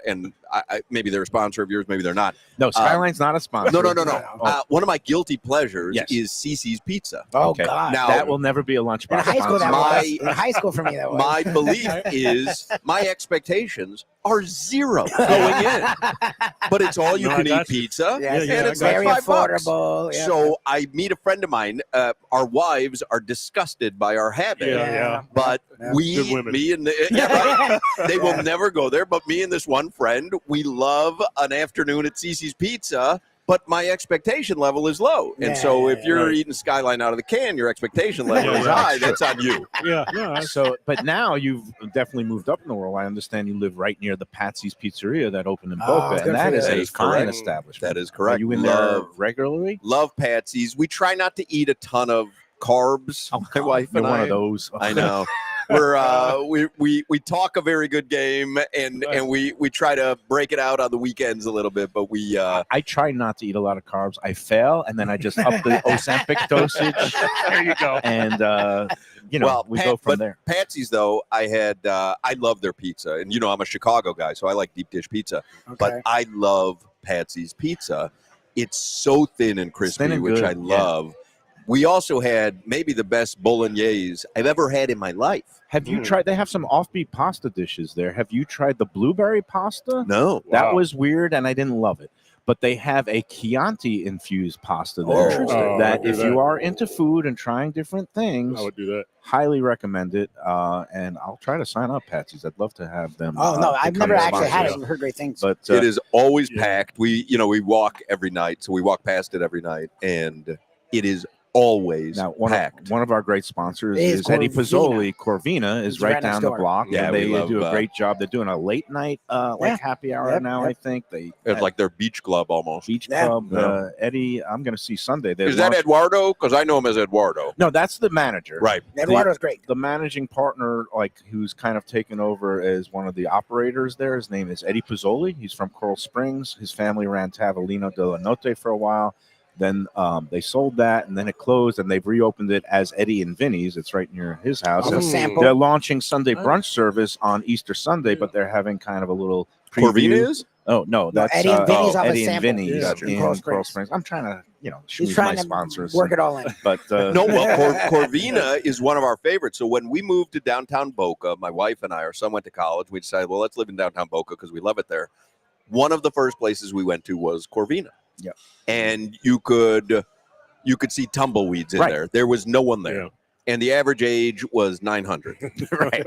I maybe they're a sponsor of yours, maybe they're not. No, Skyline's not a sponsor. No. Oh, One of my guilty pleasures Yes. is Cece's Pizza. Oh, okay. God. Now that will never be a in lunchbox high school, that My- was. In high school, for me, that was. My belief is my expectations are zero going in, but it's all you No, I can eat got you. pizza, Yes, Yeah, and I it's got like very $5. affordable. Yeah. So I meet a friend of mine. Our wives are disgusted by our habit. Yeah, yeah. But Yeah. Good women. me and they will never go there. But me and this one friend, we love an afternoon at Cece's Pizza. But my expectation level is low, and so if you're right. eating Skyline out of the can, your expectation level Yeah, is yeah. high. That's on you. Yeah, no, I- So, but now you've definitely moved up in the world. I understand you live right near the Patsy's Pizzeria that opened in Oh, Boca, good and that for is you. a That is fine correct. establishment. That is correct. Are you in Love- there regularly? Love Patsy's. We try not to eat a ton of carbs. My wife You're and one I. of those. I know. We talk a very good game, and we try to break it out on the weekends a little bit, but we I try not to eat a lot of carbs. I fail, and then I just up the Ozempic dosage, there you go. and Well, we go from but there. Patsy's though, I love their pizza, and I'm a Chicago guy, so I like deep dish pizza. But Okay. I love Patsy's pizza. It's so thin and crispy, thin and which good, I yeah. love. We also had maybe the best bolognese I've ever had in my life. Have you tried? They have some offbeat pasta dishes there. Have you tried the blueberry pasta? No. That Wow. was weird, and I didn't love it. but they have a Chianti infused pasta there. Interesting. Oh, that I do if that. you are into food and trying different things, I would do that. highly recommend it. And I'll try to sign up, Patsy's. I'd love to have them. Oh no, I've become never a actually had it. sponsor. I've heard great things. But It is always Yeah. packed. We walk every night, so we walk past it every night, and it is always now packed. one of our great sponsors It is is Eddie Corvina. Corvina. Corvina is It's right right next down the door. block. Yeah, and they we love, do a great job. They're doing a late night happy hour Yep, now. yep. I think they It's like their beach club almost. Beach Yeah. Club. Yeah. Eddie, I'm going to see Sunday. They're Is that launch- Eduardo? Because I know him as Eduardo. No, that's the manager. Right. Eduardo's great. The managing partner, like who's kind of taken over as one of the operators there, his name is Eddie Pizzoli. He's from Coral Springs. His family ran Tavolino de la Notte for a while. Then they sold that, and then it closed, and they've reopened it as Eddie and Vinny's. It's right near his house. Also And sample. they're launching Sunday brunch service on Easter Sunday, but they're having kind of a little Corvina preview. is? Oh no, that's Eddie and Vinny's off of Eddie and Sample. Vinny's Yeah, in Coral Coral Springs. Springs. I'm trying to, He's schmooze trying my to sponsors. work it all in. But No, well, Corvina is one of our favorites. So when we moved to downtown Boca, my wife and I, our son went to college. We decided, well, let's live in downtown Boca because we love it there. One of the first places we went to was Corvina. Yeah. And you could see tumbleweeds in Right. there. There was no one there. Yeah. And the average age was 900. right,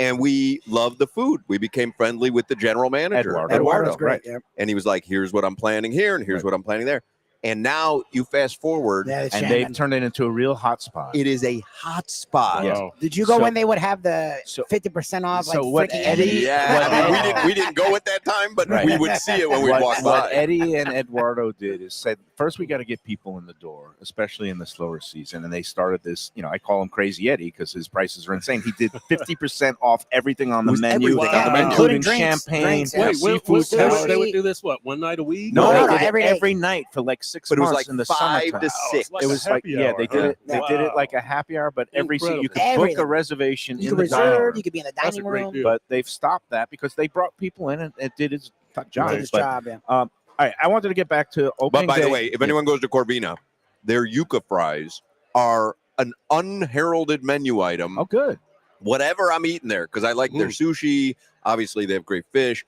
And we loved the food. We became friendly with the general manager, Eduardo. Eduardo's great. right. Yeah. and he was like, here's what I'm planning here, and here's what I'm planning there. And now you fast forward, Yeah, it's and Shannon. they've turned it into a real hot spot. it is a hot spot. Yes. Wow. Did you go So- when they would have the so- 50% off? so like what freaking Eddie- Yeah, What I mean, Eddie- we didn't go at that time, but Right. we would see it when we walked what by. Eddie and Eduardo did is said, first we got to get people in the door, especially in the slower season. And they started this, I call him Crazy Eddie because his prices are insane. He did 50% off everything on the Was menu, everything on the menu. including Including drinks, champagne, yeah. Wait, seafood they salad. would do this, one night a week? No, No, they did every it day. every night for like 6 But it was months like in the 5 summertime. to 6. like It a was like, happy yeah, hour, they did huh? it. They did it Wow. like a happy hour, but every seat you could book Everything. a reservation You in could the dining reserve. room. You could be in the That's a dining great room. deal. But they've stopped that because they brought people in and it did its job. Did his But, job, yeah. all right, I wanted to get back to opening But by the day. way, if anyone goes to Corvina, their yuca fries are an unheralded menu item. Oh, good. Whatever I'm eating there, because I like their sushi. Obviously, they have great fish.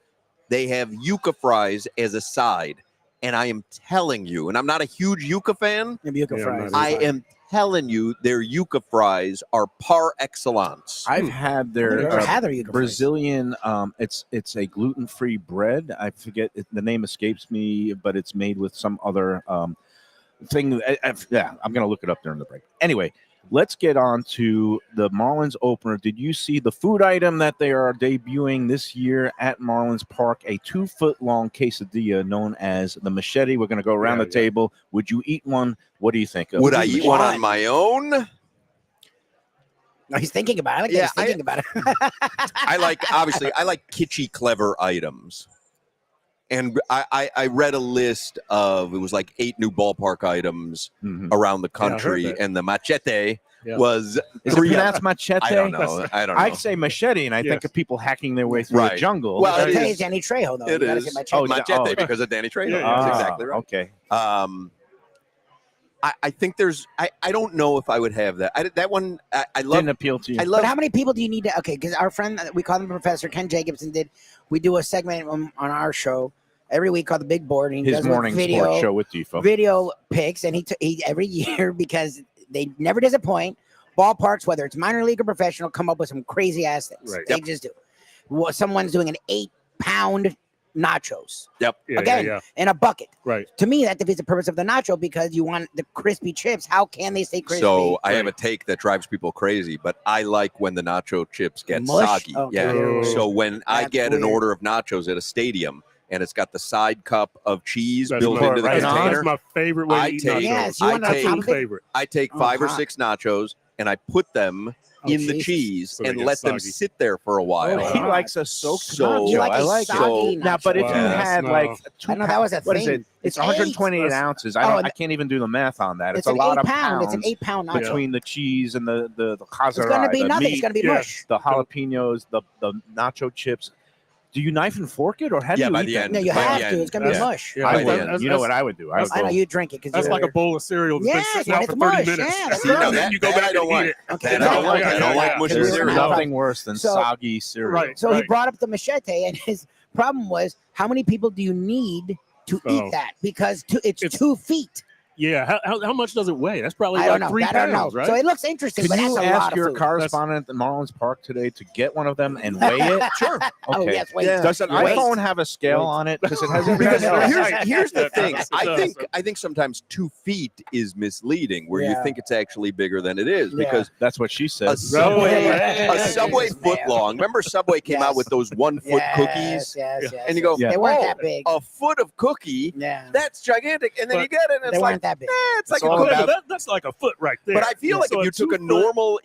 They have yuca fries as a side. And I am telling you, and I'm not a huge yuca fan, Maybe you can Yeah, fry. no, it. I am telling you, their yuca fries are par excellence. I've had I've their never had their yuca fries. Brazilian. It's a gluten-free bread. I forget the name escapes me, but it's made with some other thing. Yeah, I'm gonna look it up during the break. Anyway, let's get on to the Marlins opener. Did you see the food item that they are debuting this year at Marlins Park? A 2-foot-long quesadilla known as the machete. We're gonna go around Yeah, the table. Would you eat one? What do you think? Of Would the I eat machete? one on my own? No, he's thinking about it. I like Yeah, that he's thinking about it. I like kitschy, clever items. And I read a list of, it was like 8 new ballpark items Mhm. around the Yeah, I heard country, that. and the machete Yeah. was Is it 3 of pronounced machete? I don't know. I'd say machete, and I think Yes. of people hacking their way through Right. the jungle. Well, Well, it it is. is Danny Trejo, though. It You gotta is. say my Oh, check. Machete oh. because of Danny Trejo. Yeah, That's Ah, exactly right. Okay. I think there's I don't know if I would have that. That one I love. Didn't appeal to you. I love. But how many people do you need to? Okay, because our friend, we call him Professor Ken Jacobson, we do a segment on our show every week called The Big Board. And he His does morning video, sports show with Defo. video picks, and he every year, because they never disappoint. Ballparks, whether it's minor league or professional, come up with some crazy ass things. Right. They just do. Well, someone's doing an 8-pound nachos Yep. Yeah, again yeah, in a bucket. right. To me, that defeats the purpose of the nacho because you want the crispy chips. How can they stay crispy? So I have a take that drives people crazy, but I like when the nacho chips get Mush? soggy. Okay. Yeah. Oh. So when I That's get an weird. order of nachos at a stadium and it's got the side cup of cheese That's built my, into the right on. container, that's my favorite way I to eat take- nachos. Yes, you I want to take- top Absolute it? favorite. I take Oh, 5 or hot. 6 nachos and I put them Oh, in the Jesus. cheese So they and get let them soggy. sit there for a while. Oh, He God. likes a soaked So- nacho. You like I a like soggy so- Now, but if you Wow. had No. like I know that was a what is thing. it? It's It's 128 eight. ounces. Oh, I can't even do the math on that. It's a an lot of 8-pound. pounds It's an 8-pound nacho. between the cheese and the It's going to cazaray, be the nothing. meat, It's going to be yeah. mush. the jalapenos, the nacho chips. Do you knife and fork it, or how do Yeah, you by eat the that? end. No, you By the have end. to. It's going to be Yeah. mush. Yeah, I that's- would. that's- You know what I would do? I would I know go- you drink it because That's like a bowl of cereal that's Yes, been sitting when out it's for 30 mush, minutes. yeah, that's See, right. now And then that, you go that back I and don't eat like. it. Okay, That I don't like. I don't like Yeah. mushy There's cereal. nothing worse than So- soggy cereal. Right. So he brought up the machete, and his problem was, how many people do you need to Oh. eat that because it's It's- 2 feet. Yeah. How much does it weigh? That's probably I don't like know. 3 I don't know. pounds, right? So it looks interesting, Can but you that's a lot ask of your food. correspondent at Marlins Park today to get one of them and weigh it? Sure. Oh Okay. yes, wait. Yeah. Does an Wait. iPhone have a scale on it? Because it has Because Yeah. here's the It thing. does, it I does. think sometimes 2 feet is misleading, where you Yeah. think it's actually bigger than it is, Yeah. because That's what she a said. Subway, Yeah. a Subway Jesus, foot man. long. Remember, Subway came out Yes. with those 1 foot cookies, Yes, and you go, Yeah. They weren't "Oh, that big. a foot of cookie. Yeah. That's gigantic." And then But you get it, and They it's like, weren't that big. it's like It's a all cookie. about- That's like a foot right there. But I feel like So if you took a 2 foot- normal,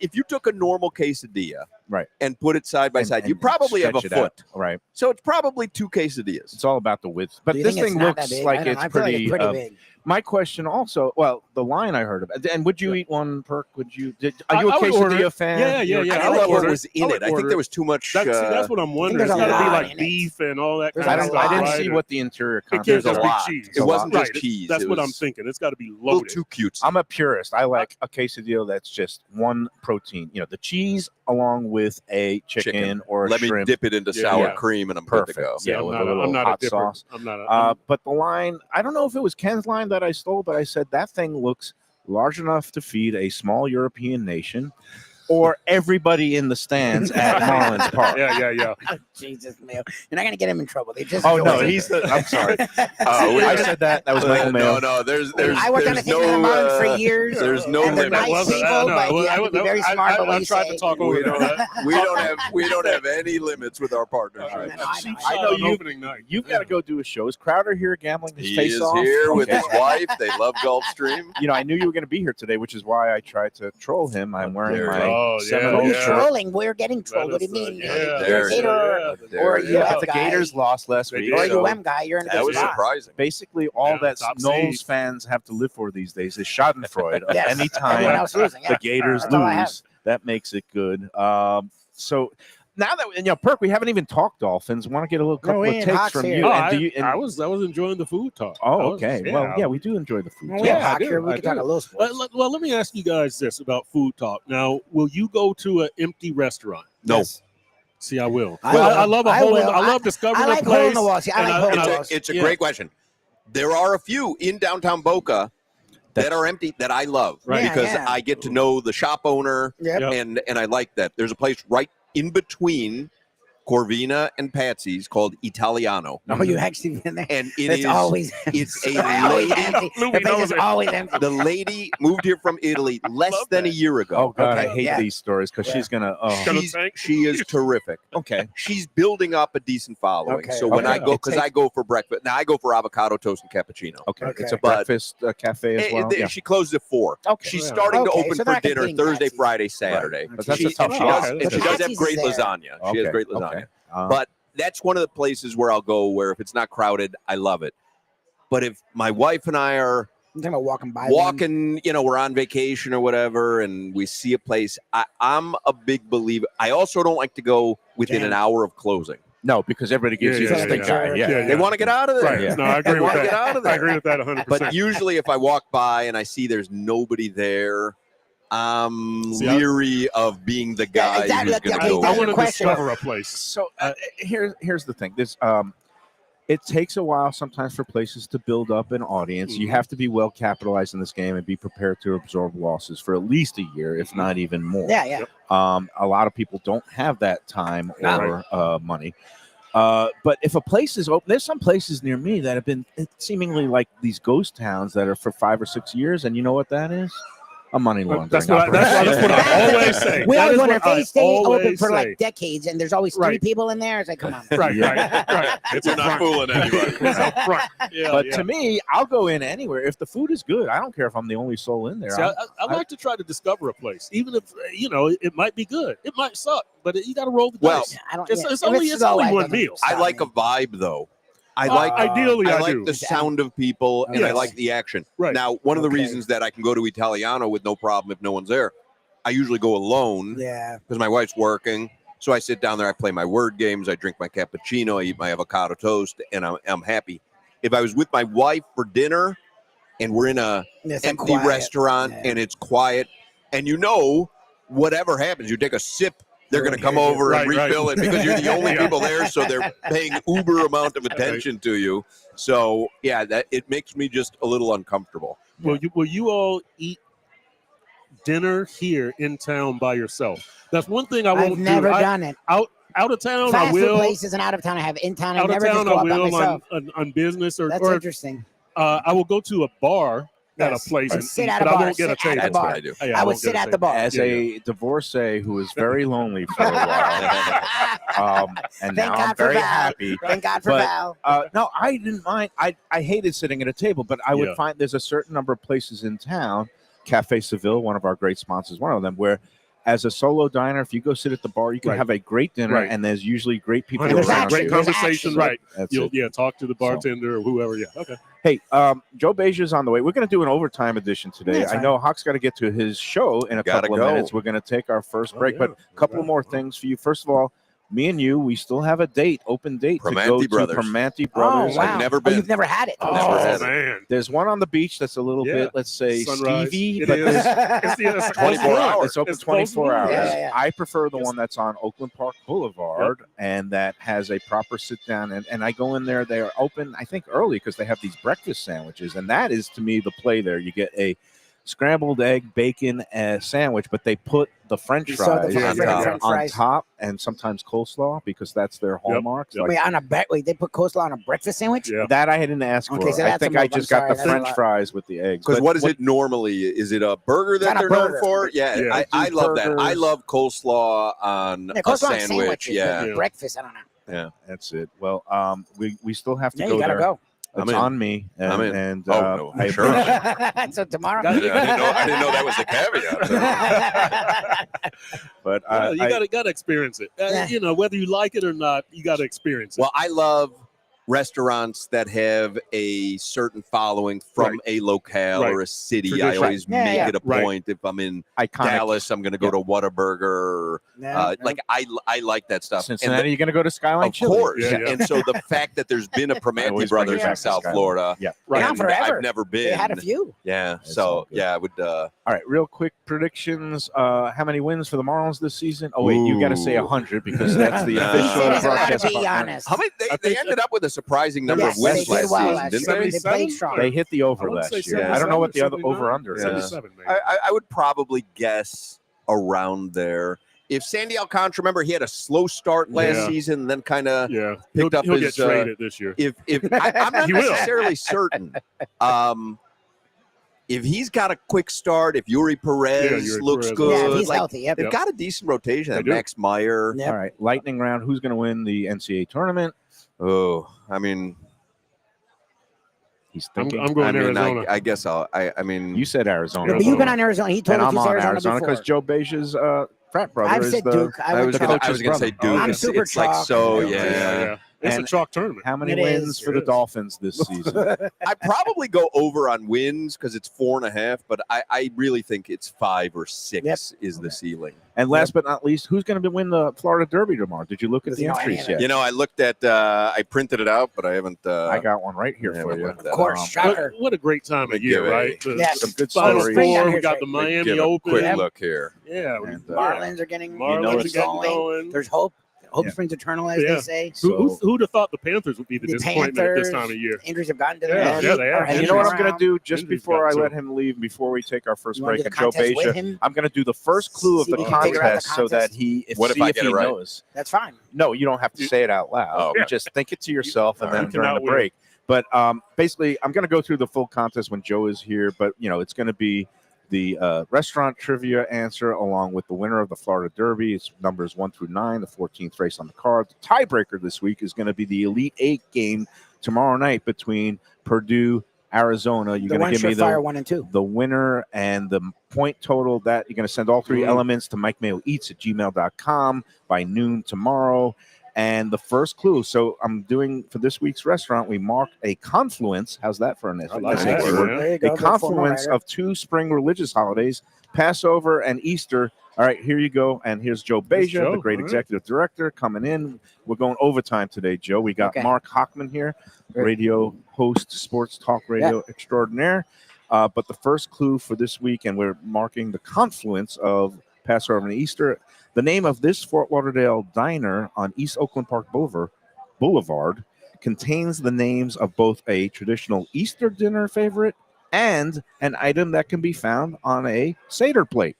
quesadilla, Right. and put it side by And- side, and you probably have a stretch it out. foot. Right. So it's probably 2 quesadillas. It's all about the width. But Do you this think it's thing not that looks big? like I don't it's know. I feel like pretty. it's big. My question also, well, the line I heard about, and would you eat one, Perk? Would you? Are you a I would order quesadilla it. fan? Yeah. I I don't would know what order was it. in I it. would I think order there it. was too much. That's what I'm wondering. there's It's a got to be lot like in it. beef and all that There's kind a of lot. stuff. I didn't right? see what the interior It can't content just a be lot. cheese. It wasn't Right. just cheese. That's It what I'm was thinking. It's got to be a little loaded. too cute. I'm a purist. I like a quesadilla that's just one protein. The cheese along with a chicken or a Let shrimp. me dip it into Yeah. sour Yeah. cream, and I'm good to Perfect. go. Yeah, I'm with not a little I'm not hot a dipper. sauce. I'm not a. But the line, I don't know if it was Ken's line that I stole, but I said that thing looks large enough to feed a small European nation or everybody in the stands at Marlins Park. yeah. Jesus, Mayo. You're not gonna get him in trouble. They just Oh, no, enjoy it. he's the. I'm sorry. I I said that. That was Michael Mayo. No, there's I worked on a there's team in the no Marlins for years. there's no and they're limit. nice people, but you have to be very smart about what I you tried say. to talk over We don't, that. we don't have any limits with our partnership. I know. I know On you- opening night. You've got to go do a show. Is Crowder here gambling his He face is off? here with Okay. his wife. They love Gulfstream. I knew you were going to be here today, which is why I tried to troll him. I'm wearing dare my you. Oh, yeah, Seminole You're yeah. shirt. trolling. We're getting trolled. What do you mean? Yeah, You're a there you Gator go. or a Yeah. UF The guy, Gators lost last They week. did. or a so UM guy. You're in a That good was spot. surprising. basically, all Yeah, that top Knowles seed. fans have to live for these days is Schadenfreude. Yes. Everyone Anytime else losing. the Yeah. Gators That's all I have. lose, that makes it good. So now that Perk, we haven't even talked Dolphins. Want to get a little couple we of ain't takes Hawks from here. you? Oh, And do you? And, I was enjoying the food talk. oh, I was- okay. Well, yeah, we do enjoy the food. Well, we Yeah, have I hockey. do, We I can talk do. a little sports. Well, let me ask you guys this about food talk. Now, will you go to an empty restaurant? No. Yes. See, I will. I Well, will. I love a I hole. will. I love discovering I like a hole in place. the wall. See, I and like I- hole in and the I- wall. It's a Yeah. great question. There are a few in downtown Boca that are empty that I love Right. Yeah, because yeah. I get to know the shop owner, Yep. Yep. and I like that. There's a place right in between Corvina and Patsy's called Italiano, Oh, you actually been there? and it It's is always it's a always lady. empty. Lubie The place knows is it. always empty. The lady moved here from Italy less love than a that. year ago. Oh God, Okay, I hate yeah. these stories because Yeah. she's gonna. Oh, Gonna She's, tank? she is terrific. okay. She's building up a decent following. Okay, So when okay. I go, It because takes- I go for breakfast, now I go for avocado toast and cappuccino. Okay. Okay. It's a But- breakfast cafe as well. Yeah. She closes at 4. Okay. She's Yeah. starting to Okay, open so for they're not dinner competing Thursday, Patsy's. Friday, Saturday. But that's She, a tough and she job. does, Okay, and she that's does a- have great Patsy's is there. lasagna. She Okay, has great lasagna. okay. But that's one of the places where I'll go where if it's not crowded, I love it. But if my wife and I are I'm talking about walking by. one. walking, we're on vacation or whatever, and we see a place, I'm a big believer. I also don't like to go within Jam. an hour of closing. No, because everybody gives Yeah, you yeah, the stink yeah, eye. yeah. Yeah. Yeah, They want to get out of there. Right. Yeah. No, I agree They with want to that. get out of I there. agree with that 100%. But usually, if I walk by and I see there's nobody there, I'm See, I- leery of being the guy exactly. who's going Okay, to go. I that's want the to question. discover a place. So here's the thing. There's it takes a while sometimes for places to build up an audience. You Mhm. have to be well capitalized in this game and be prepared to absorb losses for at least a year, if not even more. Yeah, yeah. A lot of people don't have that time No. or money. But if a place is open, there's some places near me that have been seemingly like these ghost towns that are for 5 or 6 years, and you know what that is? A money laundering. That's what operation. I always say. We That always is wonder what if they I stay open always for say. like decades and there's always 3 Right. people in there. It's like, come on. Right. Yeah. It's We're a not front. fooling anybody. It's a front. Yeah, But yeah. to me, I'll go in anywhere if the food is good. I don't care if I'm the only soul in there. See, I like to try to discover a place, even if it might be good. It might suck, but you got to roll the Well, dice. I don't. It's- yeah. it's If only- slow, it's only it one doesn't meal. I stop like me. a vibe, though. I like ideally, I I like do. the sound of people, and I Yes. like the action. Right. Now, one of the Okay. reasons that I can go to Italiano with no problem if no one's there, I usually go alone Yeah. because my wife's working. So I sit down there, I play my word games, I drink my cappuccino, I eat my avocado toast, and I'm happy. If I was with my wife for dinner and we're in a It's like empty quiet. restaurant Yeah. and it's quiet, and whatever happens, you take a sip they're going to come over and Right, refill right. it because you're the only Yeah. people there, so they're paying uber amount of attention to you. So yeah, that it makes me just a little uncomfortable. Will you all eat dinner here in town by yourself? That's one thing I won't I've never do. done it. Out of town, I Fast food will. places and out of town. I have in town. I Out of never just town, go I out by will myself. on business That's or interesting. I will go to a bar at Yes. a place Or and sit eat, at a but I bar, won't get a sit at a table. That's what bar. I do. Yeah, I would won't sit get a at the table. bar. As Yeah, a divorcee who was very lonely for a while, and Thank now God I'm for very Val. happy. Thank God for But, Val. No, I didn't mind. I hated sitting at a table, but I would Yeah. find there's a certain number of places in town, Cafe Seville, one of our great sponsors, one of them, where as a solo diner, if you go sit at the bar, you can Right. have a great dinner, Right. and there's usually great people And there's around. action. Great There's conversation, action. right? That's You'll it. talk to the bartender or whoever. Yeah, okay. Hey, Joe Beja's on the way. We're going to do an overtime edition today. That's I fine. know Hawk's got to get to his show in a Gotta couple of go. minutes. We're going to take our first break, yeah. but a couple of more things for you. First of all, me and you, we still have a date, open date to go Primanti Brothers. to Primanti Oh, Brothers. wow. I've never been. You've never had it. Never Oh had it. man, There's one on the beach that's a little Yeah. bit, let's say, Sunrise. skeevy, It but is. there's It's 24 hours. It's open It's 24 hours. Yeah, yeah, yeah. I prefer the Yes. one that's on Oakland Park Boulevard and that has a proper sit down. And I go in there. They are open, I think, early because they have these breakfast sandwiches. And that is, to me, the play there. You get a scrambled egg, bacon sandwich, but they put the French So fries the on, French top, fries. on top and sometimes coleslaw because that's their hallmarks. Yep. Like, Wait, they put coleslaw on a breakfast sandwich? Yeah. that I didn't ask Okay, for. so I that's think a I move. just I'm got the sorry, that's a French lot. fries with the eggs. Because But what is it normally? Is it a burger that It's not they're a known burger. for? Yeah, Yeah. I love that. I Burgers. love coleslaw on Yeah, a coleslaw on sandwich. sandwiches, Yeah. but breakfast, I don't know. Yeah. That's it. Well, we still have to Yeah, go you gotta there. go. It's I'm in. on me. And, I'm in. And, Oh, no, I sure. So tomorrow. I didn't know that was the caveat. But Yeah, you gotta experience it. Yeah. Whether you like it or not, you gotta experience it. Well, I love restaurants that have a certain following from Right. a locale Right. or a city. Tradition. I always Yeah, make yeah. it a Right. point. If I'm in iconic. Dallas, I'm going to go to Whataburger. Or, Yeah. like I like that stuff. And Cincinnati, you're going to go to Skyline of Chili. course. Yeah, yeah. And so the fact that there's been a I Primanti always bring it Brothers back in to South Skyline. Florida. Yeah. Right. and forever. I've never been. They had a few. Yeah. It's So all good. yeah, I would. All right, real quick predictions. How many wins for the Marlins this season? Oh, wait, you got to say Ooh. 100 because that's the No. official It's allowed broadcast. to be partner. honest. How many? I They think- ended up with a surprising number Yes, of wins they did last well season, last didn't year. they? They played 77? strong. They hit the over I would last say year. I don't know what the other 77, over-under is. 77, maybe. I would probably guess around there. If Sandy Alcantara, remember, he had a slow start last Yeah. season, then kind of Yeah, picked up he'll his, get traded this year. if I'm not He will. necessarily certain. If he's got a quick start, if Yuri Perez Yuri looks Perez. good, Yeah, if he's like, healthy. Yep. they've Yep. got a decent rotation. They do. Max Meyer. Yep. All right, lightning round. Who's going to win the NCAA tournament? Oh, I mean, He's I'm thinking. going I mean, Arizona. I guess I mean, You said Arizona. Yeah, but you've been on Arizona. He told and us I'm he's on Arizona because before. Joe Beja's frat brother I've is said the. Duke. I was the going coach's to say brother. Duke. I'm It's, super it's like chalk. so, Yeah, yeah. It's And a chalk tournament. How many It wins is. for It the is. Dolphins this season? I probably go over on wins because it's 4.5, but I really think it's 5 or 6 Yep. is the ceiling. And last but not least, who's going to win the Florida Derby tomorrow? Did you look at Does the he know any entries of it? yet? You know, I looked at, I printed it out, but I haven't. I got one right here yeah, for we'll you. look that Of course, up. shocker. What a great time of Big year, giveaway. right? The Yes. Some good Final stories. Spring down Four, here we got is the great. Miami Give a Open. quick Yep. look here. Yeah, And, Marlins are getting Marlins it's are getting going. going. There's hope. Hope Yeah. springs eternal, as Yeah. they say. Who'd have thought the Panthers would be the The disappointment at this Panthers, time of year? Injuries have gotten to them. Yeah, yeah, they have. And you know what I'm going Around. to do just Injuries before I got let to. him leave, before we take our first You wanna break, do and the Joe contest with Beja, him? I'm going to do the first clue of See the if he can figure out the contest so that contest. he, What if I get it right? knows. That's fine. No, you don't have to say it out loud. Oh. You just think it to yourself and You then can during the outwit. break. But basically, I'm going to go through the full contest when Joe is here. But, it's going to be the restaurant trivia answer along with the winner of the Florida Derby. It's numbers 1 through 9, the 14th race on the card. The tiebreaker this week is going to be the Elite Eight game tomorrow night between Purdue, Arizona. You're The going one to give me surefire 1 and 2. the winner and the point total that you're going to send all three elements to MikeMayoEats@gmail.com by noon tomorrow. And the first clue. So I'm doing for this week's restaurant, we marked a confluence. How's that for an I like SAT that, word? man. There you go. A good formal confluence writer. of two spring religious holidays, Passover and Easter. All right, here you go. And here's Joe There's Beja, Joe, the great all right. executive director, coming in. We're going overtime today, Joe. We got Okay. Mark Hockman here, Great. radio host, sports talk radio extraordinaire. But the first clue for this week, and we're marking the confluence of Passover and Easter. The name of this Fort Lauderdale diner on East Oakland Park Boulevard contains the names of both a traditional Easter dinner favorite and an item that can be found on a Seder plate.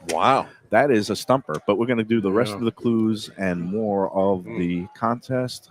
Wow. That is a stumper, but we're going to do the rest Yeah. of the clues and more of the contest.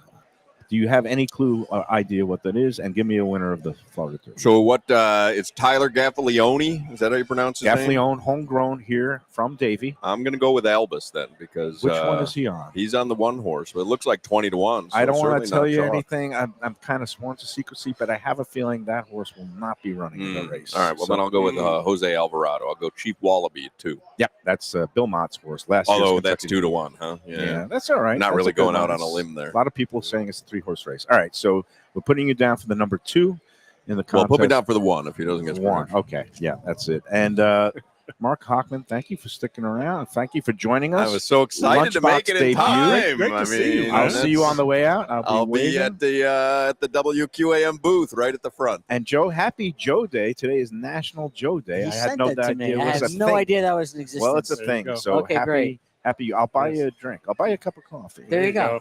Do you have any clue or idea what that is? And give me a winner of the Florida Tour. So what? It's Tyler Gaffalione. Is that how you pronounce his name? Gaffalione, homegrown here from Davie. I'm going to go with Albus then because Which one is he on? He's on the one horse, but it looks like 20-1. So I don't want certainly to tell not you chalk. anything. I'm kind of sworn to secrecy, but I have a feeling that horse will not be running in the race. All right, well, So- then I'll go with Jose Alvarado. I'll go Chief Wallaby at 2. Yep, that's Bill Mott's horse. Last year's Although that's Kentucky- 2-1, huh? Yeah, that's all right. Not That's really a good going one. out on a It's- limb there. A lot of people saying it's a 3-horse race. All right, so we're putting you down for the number 2 in the Well, contest. put me down for the 1 if he doesn't get One. screwed. Okay, yeah, that's it. And Mark Hockman, thank you for sticking around. Thank you for joining us. I was so excited to make it in Lunchbox time. Great to I see you, mean, I'll see you that's- on the way out. I'll be waving. at the WQAM booth right at the front. And Joe, happy Joe Day. Today is National Joe Day. He I had sent no that to idea me. it I was had a no thing. idea that was in existence. Well, it's a There you thing. go. So Okay, happy, great. happy. I'll buy Yes. you a drink. I'll buy you a cup of coffee. There you go.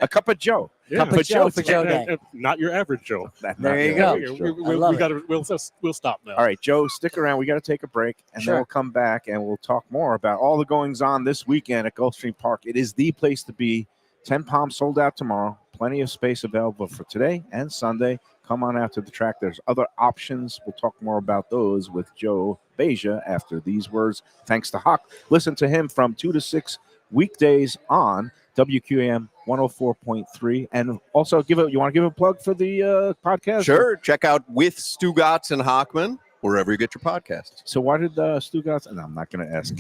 A cup of Joe. Yeah. Cup of Joe for Joe Day. Not your average Joe. There you go. We gotta, we'll stop now. All right, Joe, stick around. We got to take a break, and Sure. then we'll come back and we'll talk more about all the goings on this weekend at Gulfstream Park. It is the place to be. 10 Palms sold out tomorrow. Plenty of space available for today and Sunday. Come on out to the track. There's other options. We'll talk more about those with Joe Beja after these words. Thanks to Hawk. Listen to him from 2 to 6 weekdays on WQAM 104.3. And also, you want to give a plug for the podcast? Sure. Check out With Stugatz and Hockman wherever you get your podcasts. So why did Stugatz? No, I'm not going to ask.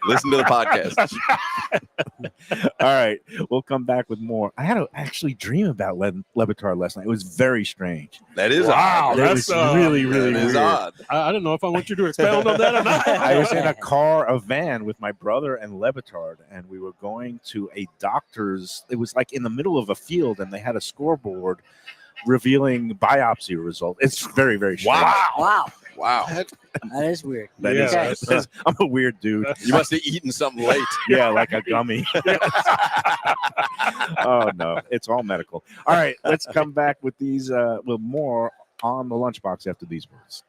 Listen to the podcast. All right, we'll come back with more. I had to actually dream about Levitar last night. It was very strange. That is Wow, odd. That that's was really, really That is weird. odd. I don't know if I want you to expound on that or not. I was in a van with my brother and Levitard, and we were going to a doctor's. It was like in the middle of a field, and they had a scoreboard revealing biopsy result. It's very, very strange. Wow. Wow. That is weird. That Yeah, is- that's- that is- I'm a weird dude. You must have eaten something late. Yeah, like a gummy. Oh no, it's all medical. All right, let's come back with these with more on the lunchbox after these words.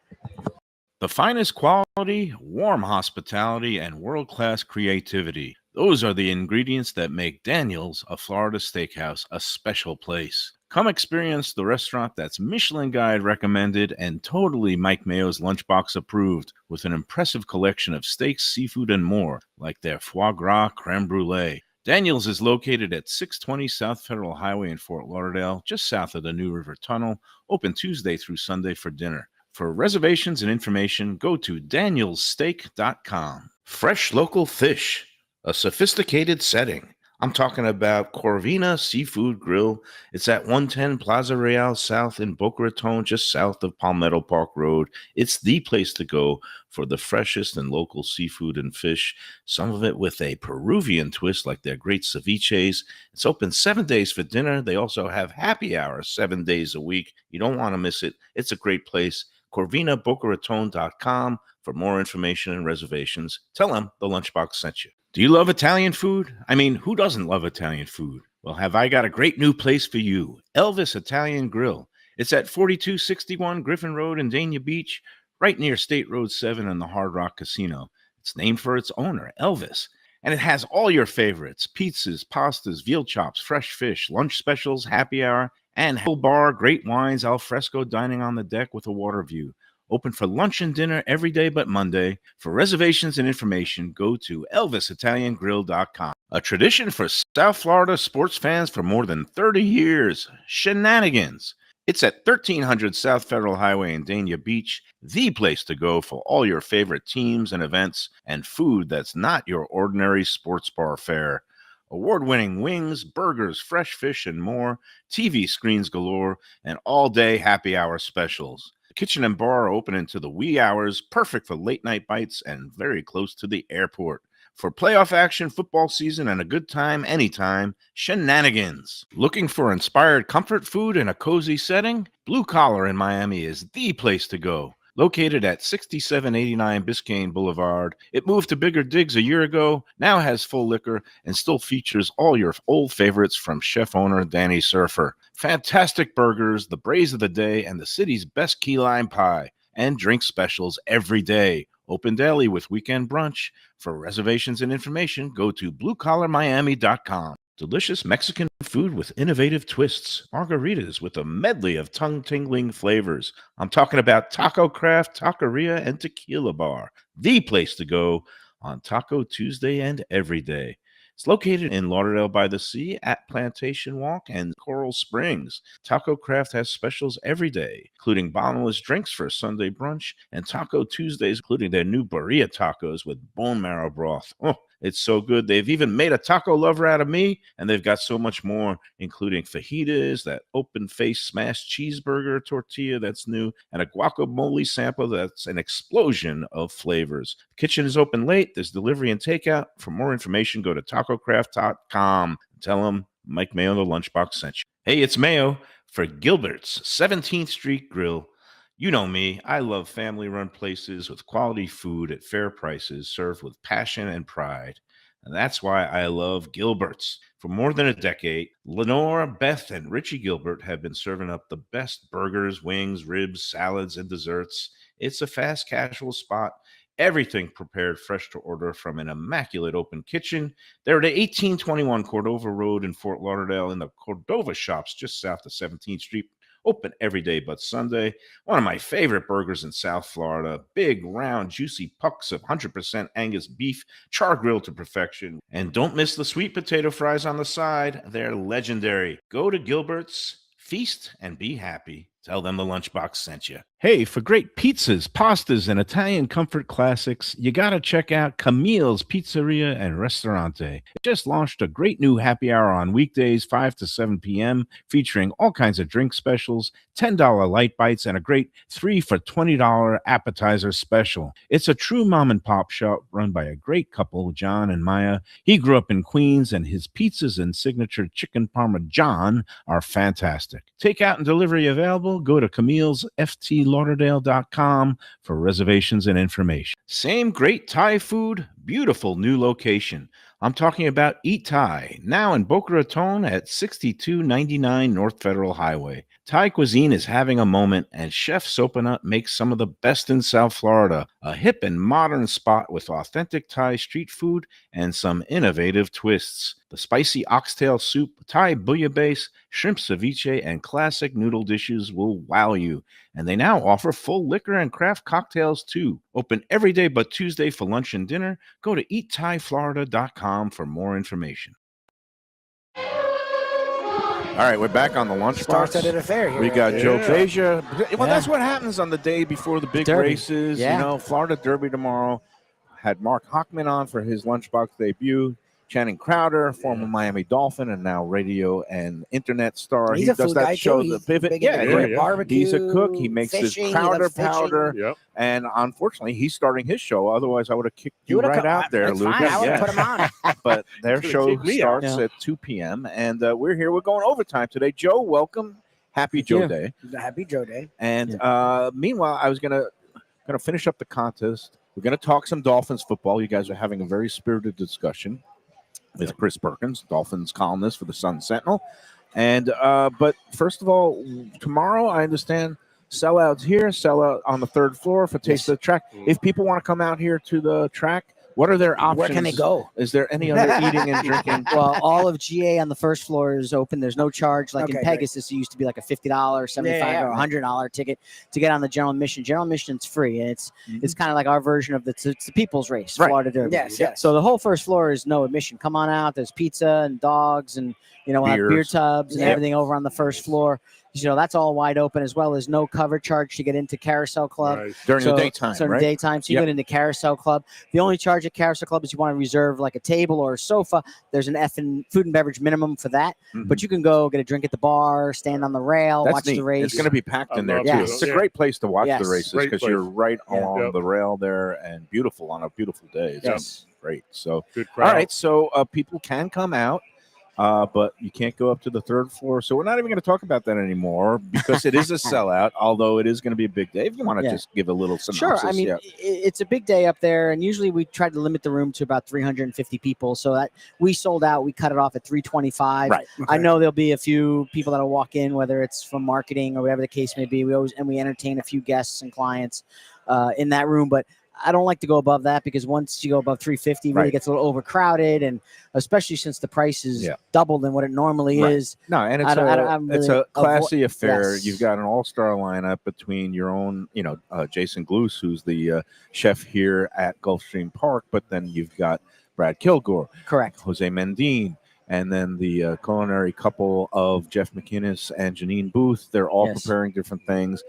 The finest quality, warm hospitality, and world-class creativity. Those are the ingredients that make Daniel's, a Florida steakhouse, a special place. Come experience the restaurant that's Michelin Guide recommended and totally Mike Mayo's Lunchbox approved, with an impressive collection of steaks, seafood, and more, like their foie gras creme brulee. Daniel's is located at 620 South Federal Highway in Fort Lauderdale, just south of the New River Tunnel, open Tuesday through Sunday for dinner. For reservations and information, go to danielssteak.com. Fresh local fish, a sophisticated setting. I'm talking about Corvina Seafood Grill. It's at 110 Plaza Real South in Boca Raton, just south of Palmetto Park Road. It's the place to go for the freshest and local seafood and fish, some of it with a Peruvian twist like their great ceviches. It's open 7 days for dinner. They also have happy hours 7 days a week. You don't want to miss it. It's a great place. CorvinaBocaRaton.com for more information and reservations. Tell them the Lunchbox sent you. Do you love Italian food? I mean, who doesn't love Italian food? Well, have I got a great new place for you, Elvis Italian Grill. It's at 4261 Griffin Road in Dania Beach, right near State Road 7 and the Hard Rock Casino. It's named for its owner, Elvis, and it has all your favorites: pizzas, pastas, veal chops, fresh fish, lunch specials, happy hour, and whole bar, great wines, al fresco dining on the deck with a water view. Open for lunch and dinner every day but Monday. For reservations and information, go to ElvisItalianGrill.com. A tradition for South Florida sports fans for more than 30 years. Shenanigans. It's at 1300 South Federal Highway in Dania Beach, the place to go for all your favorite teams and events and food that's not your ordinary sports bar fare. Award-winning wings, burgers, fresh fish, and more, TV screens galore, and all-day happy hour specials. The kitchen and bar are open into the wee hours, perfect for late-night bites and very close to the airport. For playoff action, football season, and a good time anytime, Shenanigans. Looking for inspired comfort food in a cozy setting? Blue Collar in Miami is the place to go. Located at 6789 Biscayne Boulevard, it moved to bigger digs a year ago, now has full liquor, and still features all your old favorites from chef owner Danny Surfer. Fantastic burgers, the braise of the day, and the city's best key lime pie. And drink specials every day. Open daily with weekend brunch. For reservations and information, go to bluecollarmiami.com. Delicious Mexican food with innovative twists. Margaritas with a medley of tongue-tingling flavors. I'm talking about Taco Craft, Taqueria, and Tequila Bar. The place to go on Taco Tuesday and every day. It's located in Lauderdale by the Sea at Plantation Walk and Coral Springs. Taco Craft has specials every day, including bottomless drinks for Sunday brunch and Taco Tuesdays, including their new birria tacos with bone marrow broth. Oh, it's so good. They've even made a taco lover out of me, and they've got so much more, including fajitas, that open-faced smashed cheeseburger tortilla that's new, and a guacamole sample that's an explosion of flavors. The kitchen is open late. There's delivery and takeout. For more information, go to tacocraft.com. Tell them Mike Mayo, the Lunchbox, sent you. Hey, it's Mayo for Gilbert's 17th Street Grill. You know me, I love family-run places with quality food at fair prices served with passion and pride. And that's why I love Gilbert's. For more than a decade, Lenore, Beth, and Richie Gilbert have been serving up the best burgers, wings, ribs, salads, and desserts. It's a fast casual spot. Everything prepared fresh to order from an immaculate open kitchen. They're at 1821 Cordova Road in Fort Lauderdale in the Cordova Shops just south of 17th Street. Open every day but Sunday. One of my favorite burgers in South Florida. Big, round, juicy pucks of 100% Angus beef, char grilled to perfection. And don't miss the sweet potato fries on the side. They're legendary. Go to Gilbert's, feast, and be happy. Tell them the Lunchbox sent you. Hey, for great pizzas, pastas, and Italian comfort classics, you gotta check out Camille's Pizzeria and Ristorante. It just launched a great new happy hour on weekdays, 5 to 7 p.m., featuring all kinds of drink specials, $10 light bites, and a great 3 for $20 appetizer special. It's a true mom and pop shop run by a great couple, John and Maya. He grew up in Queens, and his pizzas and signature chicken parmesan are fantastic. Takeout and delivery available. Go to Camille's ftlauderdale.com for reservations and information. Same great Thai food, beautiful new location. I'm talking about Eat Thai, now in Boca Raton at 6299 North Federal Highway. Thai cuisine is having a moment, and Chef Sopanut makes some of the best in South Florida. A hip and modern spot with authentic Thai street food and some innovative twists. The spicy oxtail soup, Thai bouillabaisse, shrimp ceviche, and classic noodle dishes will wow you. And they now offer full liquor and craft cocktails too. Open every day but Tuesday for lunch and dinner. Go to eatthaiflorida.com for more information. All right, we're back on the Lunchbox. Star-studded affair here. We got Joe Yeah. Beja. Well, Yeah. that's what happens on the day before the big Derby. races. Yeah. You know, Florida Derby tomorrow. Had Mark Hochman on for his Lunchbox debut. Channing Crowder, former Miami Dolphin, and now radio and internet star. He's he a does food that guy, show, too. The He's Pivot. big Yeah, into yeah. yeah. barbecue. He's a cook. He makes fishing. his He powder loves fishing. powder. Yep. And unfortunately, he's starting his show. Otherwise, I would have kicked You you would've right come- out there, that's Luke. fine. I would have put him on. But their Could've show kicked me out. starts Yeah. at 2 p.m. And we're here. We're going overtime today. Joe, welcome. Happy Joe you. Day. Happy Joe Day. And meanwhile, I was gonna finish up the contest. We're gonna talk some Dolphins football. You guys are having a very spirited discussion with Chris Perkins, Dolphins columnist for the Sun Sentinel. And but first of all, tomorrow I understand sellouts here, sellout on the third floor for Taste of the Track. If people want to come out here to the track, what are their options? Where can they go? Is there any other eating and drinking? Well, all of GA on the first floor is open. There's no charge. Like Okay, in great. Pegasus, it used to be like a $50, $75, Yeah, or $100 ticket to get on the general admission. General admission's free, and it's kind of like our version of it's the People's Race, Right. Florida Derby. Yes. So the whole first floor is no admission. Come on out. There's pizza and dogs, and we'll have beer Beers. tubs and Yep. everything over on the first floor. That's all wide open, as well as no cover charge to get into Carousel Club. Right. During the daytime, So in right? the daytime, so you Yep. get into Carousel Club. The only charge at Carousel Club is you want to reserve like a table or a sofa. There's an food and beverage minimum for that, but you can go get a drink at the bar, stand on the rail, That's watch neat. the race. It's going to be packed in I there love too. it. It's a Yeah. great place to watch Yes. the races Great because place. you're right Yeah. along Yep. the rail there and beautiful on a beautiful day. It's Yes. just great. So Good crowd. all right, so people can come out. but you can't go up to the third floor. So we're not even going to talk about that anymore because it is a sellout, although it is going to be a big day. If you want to just give a little synopsis. Sure. I mean, it's a big day up there, and usually we try to limit the room to about 350 people. So that we sold out. We cut it off at 325. Right. I know there'll be a few people that'll walk in, whether it's from marketing or whatever the case may be. We entertain a few guests and clients in that room, but I don't like to go above that because once you go above 350, it really gets a little overcrowded, and especially since the price is double than what it normally is. No, and it's a classy affair. You've got an all-star lineup between your own, Jason Gluce, who's the chef here at Gulfstream Park, but then you've got Brad Kilgore, correct, Jose Mendine, and then the culinary couple of Jeff McInnes and Janine Booth. They're all preparing different things.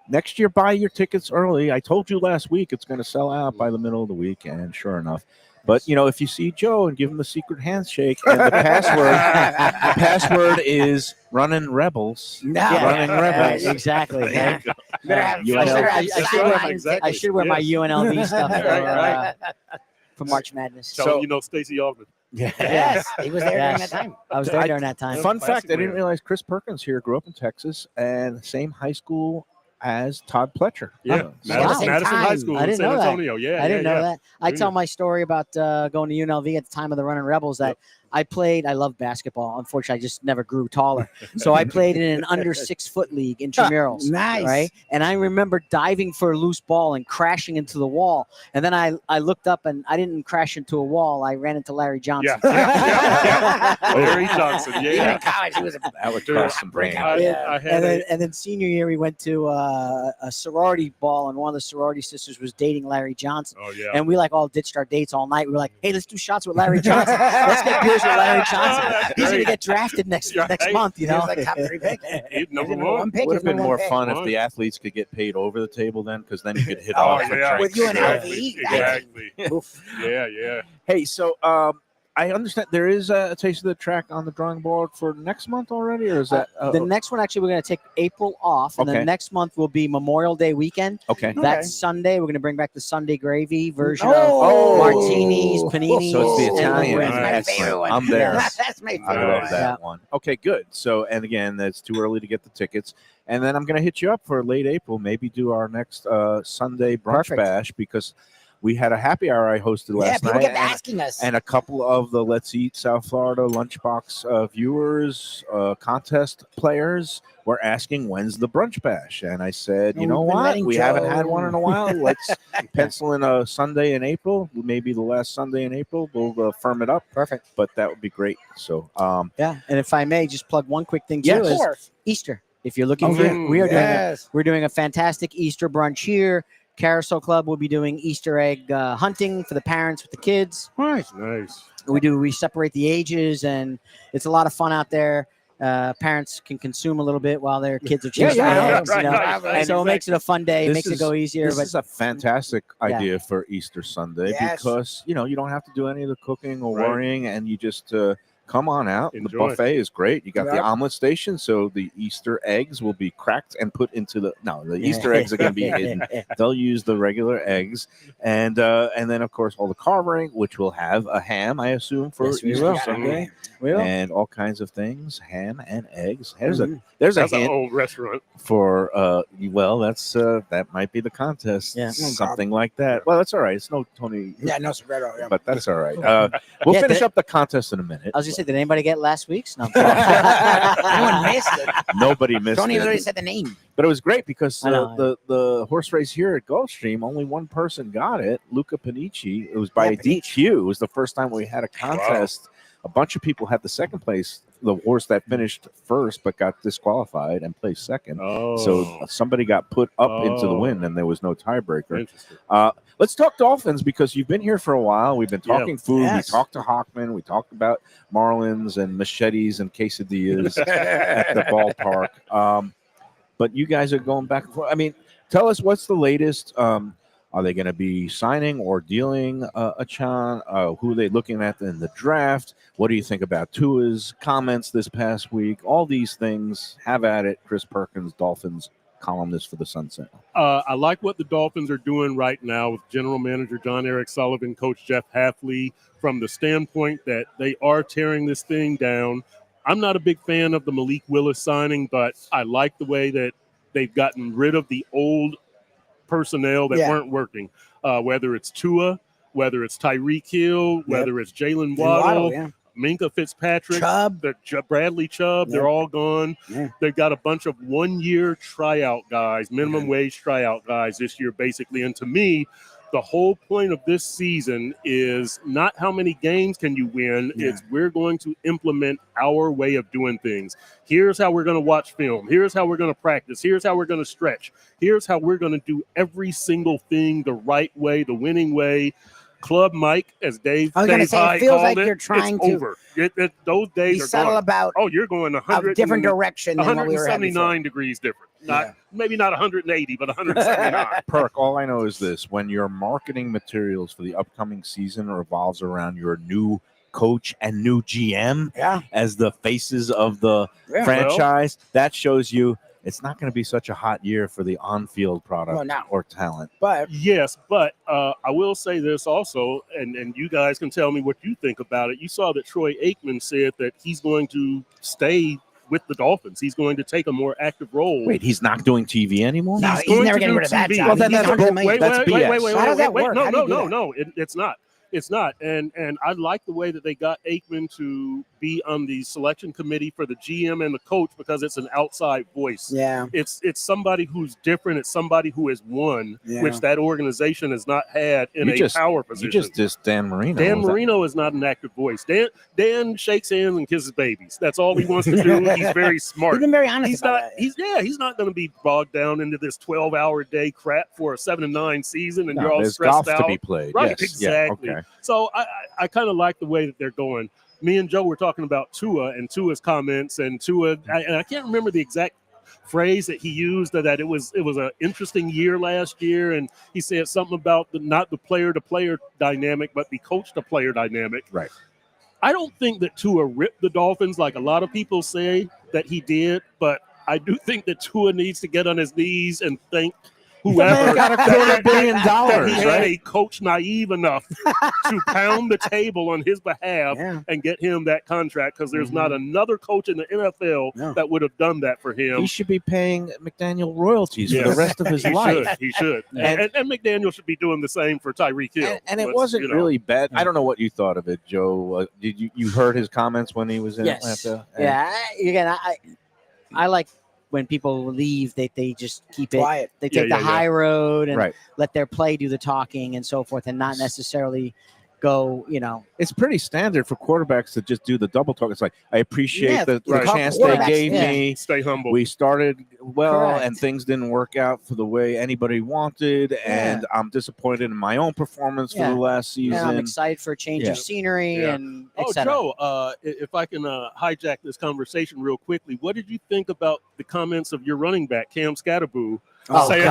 Next year, buy your tickets early. I told you last week it's going to sell out by the middle of the week, and sure enough. But, if you see Joe and give him the secret handshake, and the password is running rebels. Running rebels. Exactly. I should wear my UNLV stuff for March Madness. So, Stacey Altman. Yes, he was there during that time. I was there during that time. Fun fact, I didn't realize Chris Perkins here grew up in Texas and same high school as Todd Pletcher. Yeah, Madison High School in San Antonio. I didn't know that. I tell my story about going to UNLV at the time of the Running Rebels that I love basketball. Unfortunately, I just never grew taller. So I played in an under 6 foot league intramurals. Nice. Right. And I remember diving for a loose ball and crashing into the wall. And then I looked up and I didn't crash into a wall. I ran into Larry Johnson. Larry Johnson. Yeah. Even in college, he was that would cost some brain. And then senior year, we went to a sorority ball, and one of the sorority sisters was dating Larry Johnson. Oh, yeah. And we all ditched our dates all night. We were like, hey, let's do shots with Larry Johnson. Let's get beers with Larry Johnson. He's going to get drafted next month, He was like top 3 pick. Number one. It would have been more fun if the athletes could get paid over the table then, because then you could hit off with UNLV. Exactly. Yeah. Hey, so I understand there is a taste of the track on the drawing board for next month already, or is that the next one? Actually, we're going to take April off, and then next month will be Memorial Day weekend. Okay, that's Sunday. We're going to bring back the Sunday gravy version of martinis, paninis. So it's the Italian. That's my favorite one. I'm there. That's my favorite. I love that one. Okay, good. So, and again, it's too early to get the tickets. And then I'm going to hit you up for late April. Maybe do our next Sunday brunch bash, because we had a happy hour I hosted last night. People kept asking us. And a couple of the Let's Eat South Florida Lunchbox viewers, contest players were asking, when's the brunch bash? And I said, you know what? We haven't had one in a while. Let's pencil in a Sunday in April, maybe the last Sunday in April. We'll firm it up. Perfect. But that would be great. So, and if I may just plug one quick thing too, is Easter. If you're looking for, we're doing a fantastic Easter brunch here. Carousel Club will be doing Easter egg hunting for the parents with the kids. Nice. We separate the ages, and it's a lot of fun out there. Parents can consume a little bit while their kids are chasing eggs. And so it makes it a fun day. It makes it go easier. This is a fantastic idea for Easter Sunday because, you don't have to do any of the cooking or worrying, and you just come on out. Enjoy. The buffet is great. You got the omelet station, so the Easter eggs will be cracked and put into the Easter eggs are going to be hidden. They'll use the regular eggs, and then of course all the carving, which will have a ham, I assume, for Easter Sunday, and all kinds of things, ham and eggs. There's that's a hint an old restaurant for that's that might be the contest, something like that. Well, that's all right. It's no Tony, no sombrero, but that's all right. We'll finish up the contest in a minute. I was just say, did anybody get last week's? No. No one missed it. Nobody missed Tony it. literally said the name. But it was great because the horse race here at Gulfstream, only one person got it, Luca Panici. It was by a DQ. It was the first time we had a contest. Wow. A bunch of people had the second place, the horse that finished first but got disqualified and placed second. So somebody got put up into the win, and there was no tiebreaker. Let's talk Dolphins, because you've been here for a while. We've been talking food. We talked to Hockman. We talked about marlins and machetes and quesadillas at the ballpark. But you guys are going back and forth. I mean, tell us, what's the latest? Are they going to be signing or dealing Achan? Who are they looking at in the draft? What do you think about Tua's comments this past week? All these things. Have at it, Chris Perkins, Dolphins columnist for the Sun Sentinel. I like what the Dolphins are doing right now with General Manager John Eric Sullivan, Coach Jeff Hafley, from the standpoint that they are tearing this thing down. I'm not a big fan of the Malik Willis signing, but I like the way that they've gotten rid of the old personnel that weren't working, whether it's Tua, whether it's Tyreek Hill, whether it's Jalen Waddle, Minka Fitzpatrick, Bradley Chubb, they're all gone. Yeah. They've got a bunch of one-year tryout guys, minimum wage tryout guys this year, basically. And to me, the whole point of this season is not how many games can you win. It's we're going to implement our way of doing things. Here's how we're going to watch film. Here's how we're going to practice. Here's how we're going to stretch. Here's how we're going to do every single thing the right way, the winning way. Club Mike, as Dave High it feels called like it, you're trying it's to over. Those days are settle gone. about you're going 100 different direction than what we were having 179 degrees different. Maybe not 180, but 179. Perk, all I know is this: when your marketing materials for the upcoming season revolves around your new coach and new GM as the faces of the franchise, that shows you it's not going to be such a hot year for the on-field product or talent. But I will say this also, and you guys can tell me what you think about it. You saw that Troy Aikman said that he's going to stay with the Dolphins. He's going to take a more active role. Wait, he's not doing TV anymore? No, he's never getting rid of that job. Well, then that's BS. How does that work? No, it's not. It's not. And I like the way that they got Aikman to be on the selection committee for the GM and the coach because it's an outside voice. Yeah. It's somebody who's different. It's somebody who has won, which that organization has not had in a power position. You just dissed Dan Marino. Dan Marino is not an active voice. Dan shakes hands and kisses babies. That's all he wants to do. He's very smart. He's been very honest about that. He's not going to be bogged down into this 12-hour day crap for a 7-9 season and you're all there's stressed golf out. to be played. Right, yes. exactly. Yeah, okay. So I kind of like the way that they're going. Me and Joe were talking about Tua and Tua's comments, and Tua, and I can't remember the exact phrase that he used, that it was an interesting year last year, and he said something about not the player-to-player dynamic, but the coach-to-player dynamic. Right. I don't think that Tua ripped the Dolphins like a lot of people say that he did, but I do think that Tua needs to get on his knees and thank whoever got $250 million, that he had right? a coach naive enough to pound the table on his behalf and get him that contract, because there's not another coach in the NFL that would have done that for him. He should be paying McDaniel royalties for the rest of his life. He should. And McDaniel should be doing the same for Tyreek Hill. And it wasn't really bad. I don't know what you thought of it, Joe. Did you heard his comments when he was in Atlanta? Again, I like when people leave, they just keep quiet. They take the high road and let their play do the talking and so forth, and not necessarily go, It's pretty standard for quarterbacks to just do the double talk. It's like, I appreciate the chance they gave me. Stay humble. We started well, and things didn't work out for the way anybody wanted, and I'm disappointed in my own performance for the last season. I'm excited for a change of scenery and etc. Joe, if I can hijack this conversation real quickly, what did you think about the comments of your running back, Cam Scatterboo? Saying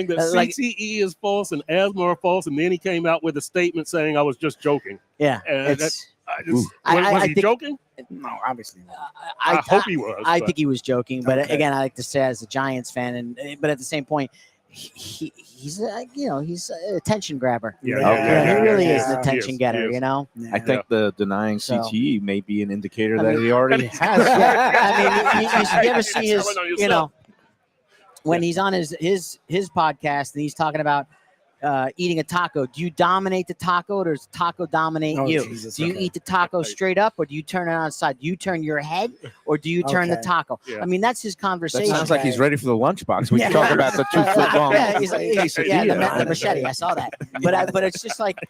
that CTE is false and asthma are false, and then he came out with a statement saying I was just joking. Yeah, was he joking? No, obviously not. I hope he was. I think he was joking, but again, I like to say as a Giants fan, but at the same point, he's he's an attention grabber. He really is an attention getter. I think the denying CTE may be an indicator that he already has. You ever see his when he's on his podcast and he's talking about eating a taco, do you dominate the taco or does the taco dominate you? Jesus, do you eat the taco straight up or do you turn it on its side? Do you turn your head or do you turn the taco? Yeah. I mean, that's his conversation. That sounds like he's ready for the lunchbox. We can talk about the 2 foot long. The machete. I saw that. But it's just like,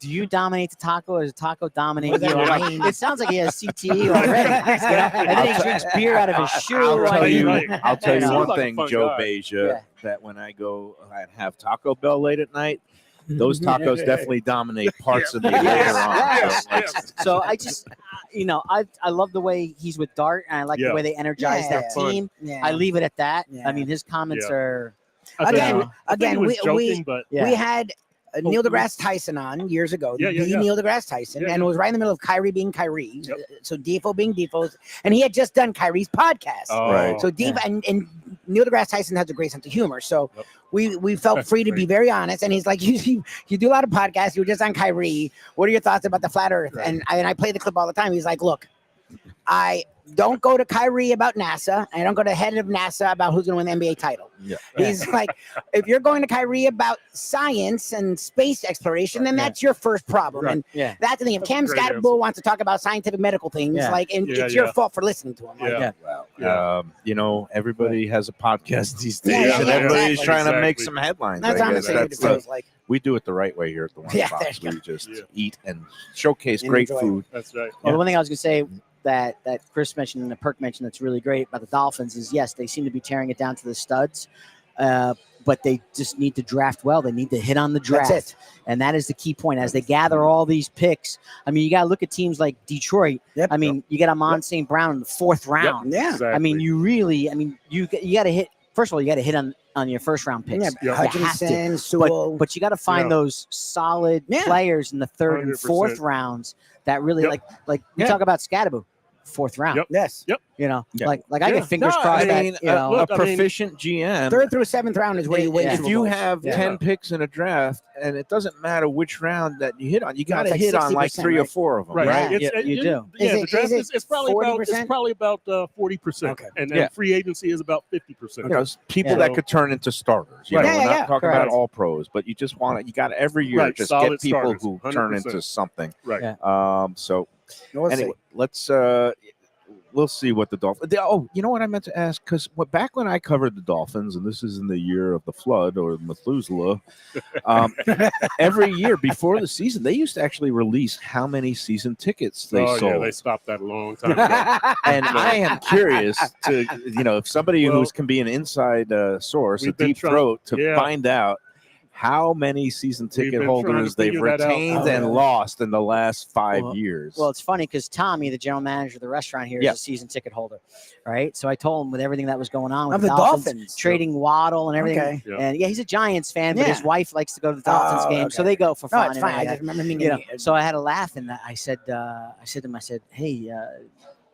do you dominate the taco or does the taco dominate you? It sounds like he has CTE already. And then he drinks beer out of his shoe. I'll tell you one like a thing, fun Joe guy. Beja, that when I go and have Taco Bell late at night, those tacos definitely dominate parts of me later on. So I just, I love the way he's with Dart, and I like the way they energize that team. I leave it at that. I mean, his comments are again. we We had Neil deGrasse Tyson on years ago. Yeah, yeah, yeah. Neil deGrasse Tyson, Yeah, and yeah. it was right in the middle of Kyrie being Kyrie. Yep. So Defo being Defo, and he had just done Kyrie's podcast. Oh, Right. So Defo and Neil deGrasse Tyson has a great sense of humor. So Yep. we felt That's free to great. be very honest. And he's like, you do a lot of podcasts. You were just on Kyrie. What are your thoughts about the flat Earth? Right. And I play the clip all the time. He's like, look, I don't go to Kyrie about NASA. I don't go to the head of NASA about who's going to win the NBA title. Yeah. He's like, if you're going to Kyrie about science and space exploration, then that's your first problem. Right. And Yeah. that's the thing. If That's a Cam great Scatterbull wants to talk about scientific medical things, Yeah. and Yeah, it's your yeah. fault for listening to him. Like, Yeah. Wow. Yeah. You know, everybody has a podcast these days, Yeah, yeah, and yeah, everybody's exactly. trying to make Exactly. some headlines. That's I guess. honestly what it That's feels like. we do it the right way here at the Yeah, Lunchbox. there you We just Yeah. eat and showcase And great enjoy. food. That's right. Well, the one thing I was going to say that Chris mentioned and that Perk mentioned that's really great about the Dolphins is, yes, they seem to be tearing it down to the studs, but they just need to draft well. They need to hit on the draft. That's it. And that is the key point as they gather all these picks. I mean, you got to look at teams like Detroit. Yep. I mean, you got Amon St. Brown in the 4th round. Yeah. Exactly. I mean, you got to hit. First of all, you got to hit on your first round picks. Yeah, Yeah. Hutchinson, Sewell. But you got to find Yeah. those solid Yeah. players in the 3rd and 4th 100%. rounds that really Yep. like we Yeah. talk about Scatterbo, 4th round. Yep. yes. You know, Yeah. like I Yeah. get fingers No, crossed I mean, that you know. look, a I mean- proficient GM. 3rd through 7th round is where you win. Yeah. If Super you Bowls. have Yeah. 10 picks in a draft, and it doesn't matter which round that you hit on, you No, got it's to like hit on like 60%, 3 or right? 4 of them, Right. right? Yeah, you do. Yeah, Is the it- draft is it it's probably about 40%? 40%. Okay. And Yeah. free agency is about 50%. You know, people Yeah. that could turn into starters. You Right. know, Yeah, we're not yeah, talking correct. about all pros, but you just want to. You got to every year Right, just solid get people starters, who 100%. turn into something. Right. Yeah. So We'll see. anyway, let's we'll see what the Dolphins. Oh, you know what I meant to ask? Because back when I covered the Dolphins, and this is in the year of the flood or Methuselah, every year before the season, they used to actually release how many season tickets they Oh, sold. yeah, they stopped that a long time ago. And I am curious to, if somebody Well, who's can be an inside source, a we've been deep trying- throat, to yeah. find out how many season We've ticket been trying to holders they've figure that out. retained Oh, and yeah. lost in the last 5 Well- years. Well, it's funny because Tommy, the general manager of the restaurant here, is Yeah. a season ticket holder, right? So I told him with everything that was going on with Of the Dolphins. trading Waddle and everything. Okay. Yeah. And yeah, he's a Giants fan, but Yeah. his wife likes to go to the Dolphins Oh, game, so okay. they go for No, fun. it's and fine. I everything. just remember meaning. You know, so I had to laugh, and I said to him, hey,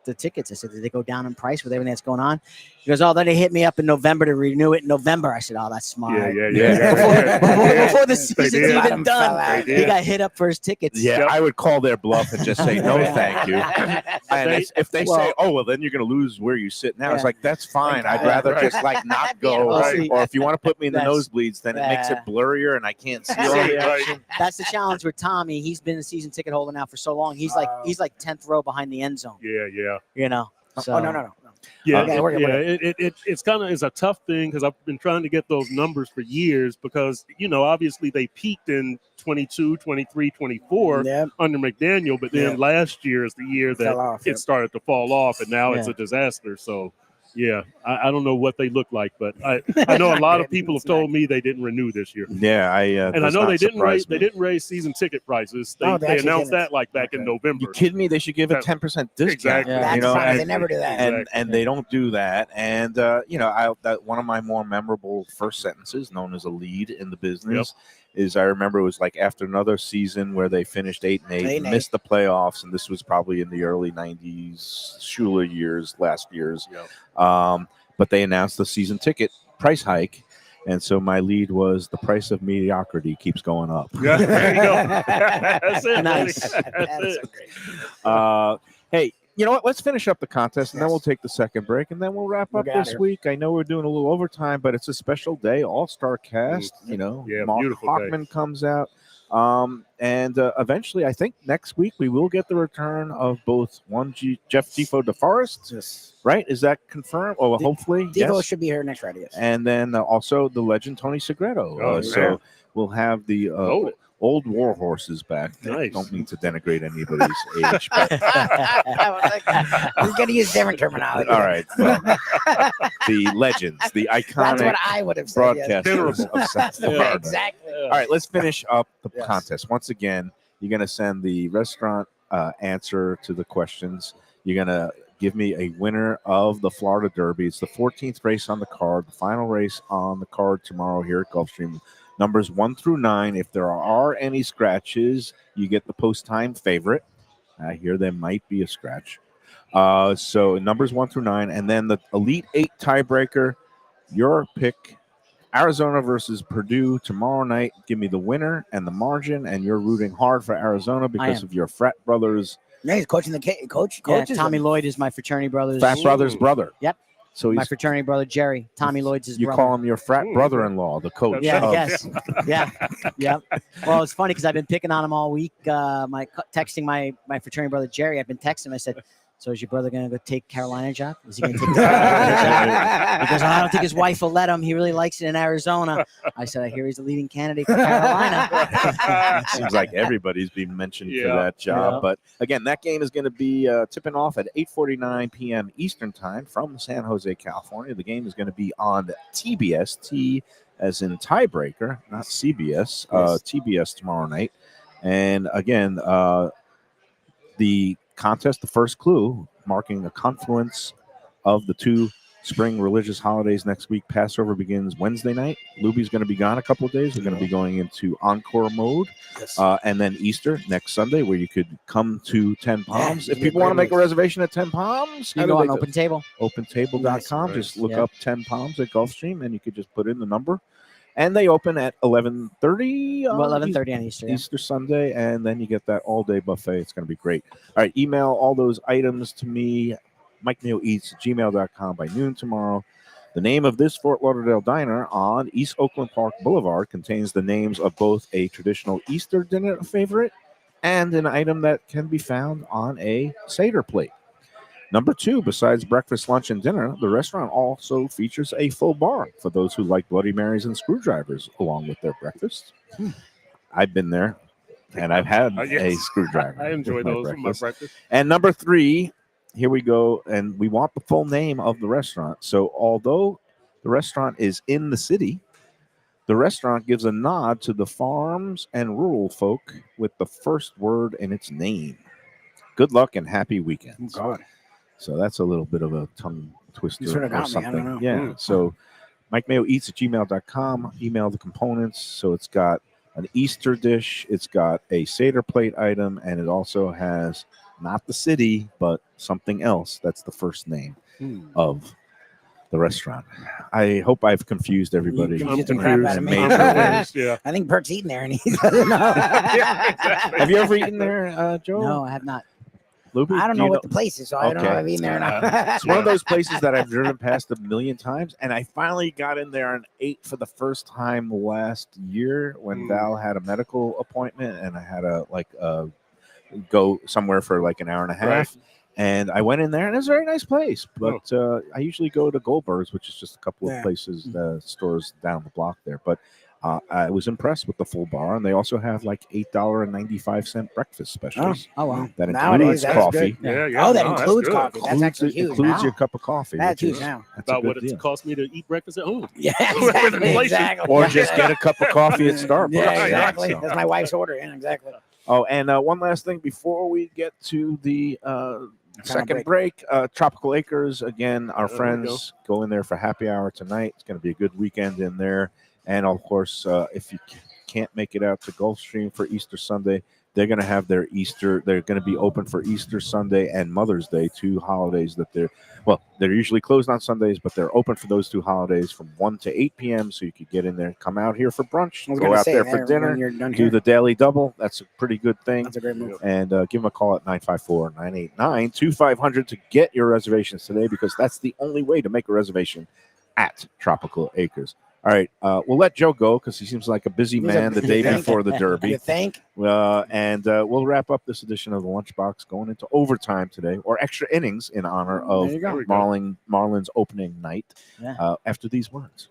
the tickets. I said, did they go down in price with everything that's going on? He goes, oh, then they hit me up in November to renew it in November. I said, oh, that's smart. Before the They season's did. even done, They he did. got hit up for his tickets. yeah, Yep. I would call their bluff and just say no, thank you. And They- if they well- say, "Oh, well, then you're going to lose where you sit now," it's Yeah. like that's fine. I'd God. rather Right. just like not Yeah, go. well, see, Or if you want to put me in the that's- nosebleeds, then it makes it blurrier and I can't see all the Right. action. That's the challenge with Tommy. He's been a season ticket holder now for so long. He's like 10th row behind the end zone. Yeah. You know. So, Oh no. Yeah, Okay, we're good. It's kind of is a tough thing because I've been trying to get those numbers for years because obviously they peaked in 22, 23, 24 Yeah. under McDaniel, but then Yeah. last year is the year that Fell off, it yep. started to fall off, and now it's Yeah. a disaster. So yeah, I don't know what they look like, but I know a lot of people have told me they didn't renew this year. Yeah, And I know they didn't raise season ticket prices. They, Oh, they they actually announced didn't. that like back in Okay. November. You kidding me? They should give a That- 10% discount. Exactly. Yeah. That's You know, fine. They and, never do that. and they don't do that. And that one of my more memorable first sentences, known as a lead in the business, is I remember it was like after another season where they finished 8-8, 8-8. missed the playoffs, and this was probably in the early 90s, Shula years, last year's. Yep. But they announced the season ticket price hike. And so my lead was the price of mediocrity keeps going up. Yeah, there you go. That's it. Nice. Buddy. That's That's it. so great. Hey, you know what? Let's finish up the contest, and then we'll take the second break, and then we'll wrap We'll up get outta this here. week. I know we're doing a little overtime, but it's a special day, all-star cast. Yeah, Mark beautiful day. Hockman comes out. And eventually, I think next week, we will get the return of both Jeff Tifo DeForest, Yes. right? Is that confirmed? Oh, well, hopefully, Devo yes. should be here next Friday. Yes. And then also the legend Tony Segreto. Oh, So yeah. we'll have the Loaded. old war horses back. Nice. Don't mean to denigrate anybody's age, but We're gonna use different terminology. all right. Well, the legends, the That's iconic what I would have said. Yes. broadcasters of South Yeah, Florida. exactly. All right, let's finish up the Yes. contest. Once again, you're going to send the restaurant answer to the questions. You're going to give me a winner of the Florida Derby. It's the 14th race on the card, the final race on the card tomorrow here at Gulfstream Numbers 1 through 9. If there are any scratches, you get the post-time favorite. I hear there might be a scratch. So numbers 1 through 9, and then the Elite 8 tiebreaker. Your pick, Arizona versus Purdue tomorrow night. Give me the winner and the margin, and you're rooting hard for Arizona because of your frat brothers. Yeah, he's coaching coach. Yeah, Tommy Lloyd is my fraternity brother's. Frat brother's brother. Yep. So My he's, fraternity brother Jerry. Tommy Lloyd's his you brother. call him your frat brother-in-law, the coach. Yeah, of- yes. Yeah. Well, it's funny because I've been picking on him all week. Texting my fraternity brother Jerry. I've been texting him. I said, "So is your brother going to go take Carolina job? Is he going to take the Carolina job?" He goes, "I don't think his wife will let him. He really likes it in Arizona." I said, "I hear he's the leading candidate for Carolina." Seems like everybody's been mentioned for that job. Yeah. But again, that game is going to be tipping off at 8:49 p.m. Eastern time from San Jose, California. The game is going to be on TBS, T as in tiebreaker, not CBS, TBS tomorrow night. And again, the contest, the first clue, marking a confluence of the two spring religious holidays next week. Passover begins Wednesday night. Lubie's going to be gone a couple of days. We're going to be going into encore mode. Yes. And then Easter next Sunday, where you could come to Ten Palms. you If get people want to great make a reservation at Ten Palms, You how go do on they do? Open Table. OpenTable.com. Nice. Just look Yeah. up 10 Palms at Gulfstream, and you could just put in the number. And they open at 11:30. Well, 11:30 on Easter. Yeah. Easter Sunday, and then you get that all-day buffet. It's going to be great. All right, email all those items to me, MikeMayoEats@gmail.com by noon tomorrow. The name of this Fort Lauderdale diner on East Oakland Park Boulevard contains the names of both a traditional Easter dinner favorite and an item that can be found on a Seder plate. Number 2, besides breakfast, lunch, and dinner, the restaurant also features a full bar for those who like Bloody Marys and screwdrivers along with their breakfast. I've been there, and I've had a screwdriver. I enjoy with my those with my breakfast. breakfast. And number 3, here we go, and we want the full name of the restaurant. So although the restaurant is in the city, the restaurant gives a nod to the farms and rural folk with the first word in its name. Good luck and happy weekends. So that's a little bit of a tongue twister sort of or got me. I don't something. know. Yeah. So MikeMayoEats@gmail.com. Email the components. So it's got an Easter dish, it's got a Seder plate item, and it also has not the city, but something else. That's the first name of the restaurant. I hope I've confused everybody. You I'm confused the crap out of confused. me. I'm confused. Yeah. I think Perk's eating there, and he doesn't know. Have you ever eaten there, Joe? No, I have not. Lubie, I don't do know you what the place is, so I don't know if I've eaten there or not. It's one of those places that I've driven past a million times, and I finally got in there and ate for the first time last year when Val had a medical appointment, and I had to go somewhere for like an hour and a half. Right. And I went in there, and it's a very nice place. But I usually go to Goldberg's, which is just a couple of places, stores down the block there. But I was impressed with the full bar, and they also have like $8.95 breakfast specials. Oh, wow. That Nowadays, includes that's coffee. good. Yeah. Oh, that no, that's includes good. coffee. That's actually huge. Includes now. your cup of coffee. That's which huge is- now. that's a About good what it's deal. cost me to eat breakfast at home. Yeah, With exactly. inflation. exactly. Or just get a cup of coffee at Starbucks. Yeah, Right, exactly. So- That's my wife's order. Yeah, exactly. Oh, and one last thing before we get to the second break. break. Tropical Acres, again, our There we friends go in there for happy hour tonight. It's going to be a good weekend in there. And, of course, if you can't make it out to Gulfstream for Easter Sunday, they're going to have their Easter. They're going to be open for Easter Sunday and Mother's Day, 2 holidays that they're usually closed on Sundays, but they're open for those 2 holidays from 1 to 8 p.m. So you could get in there, come out here for brunch, I was go gonna out say, there for when dinner, you're done do here. the daily double. That's a pretty good thing. That's a great move. And give them a call at 954-989-2500 to get your reservations today, because that's the only way to make a reservation at Tropical Acres. All right, we'll let Joe go because he seems like a busy He's a man the day busy man. before the You Derby. think? And we'll wrap up this edition of the Lunchbox going into overtime today, or extra innings in honor of There you go. Marlins opening night Yeah. after these words.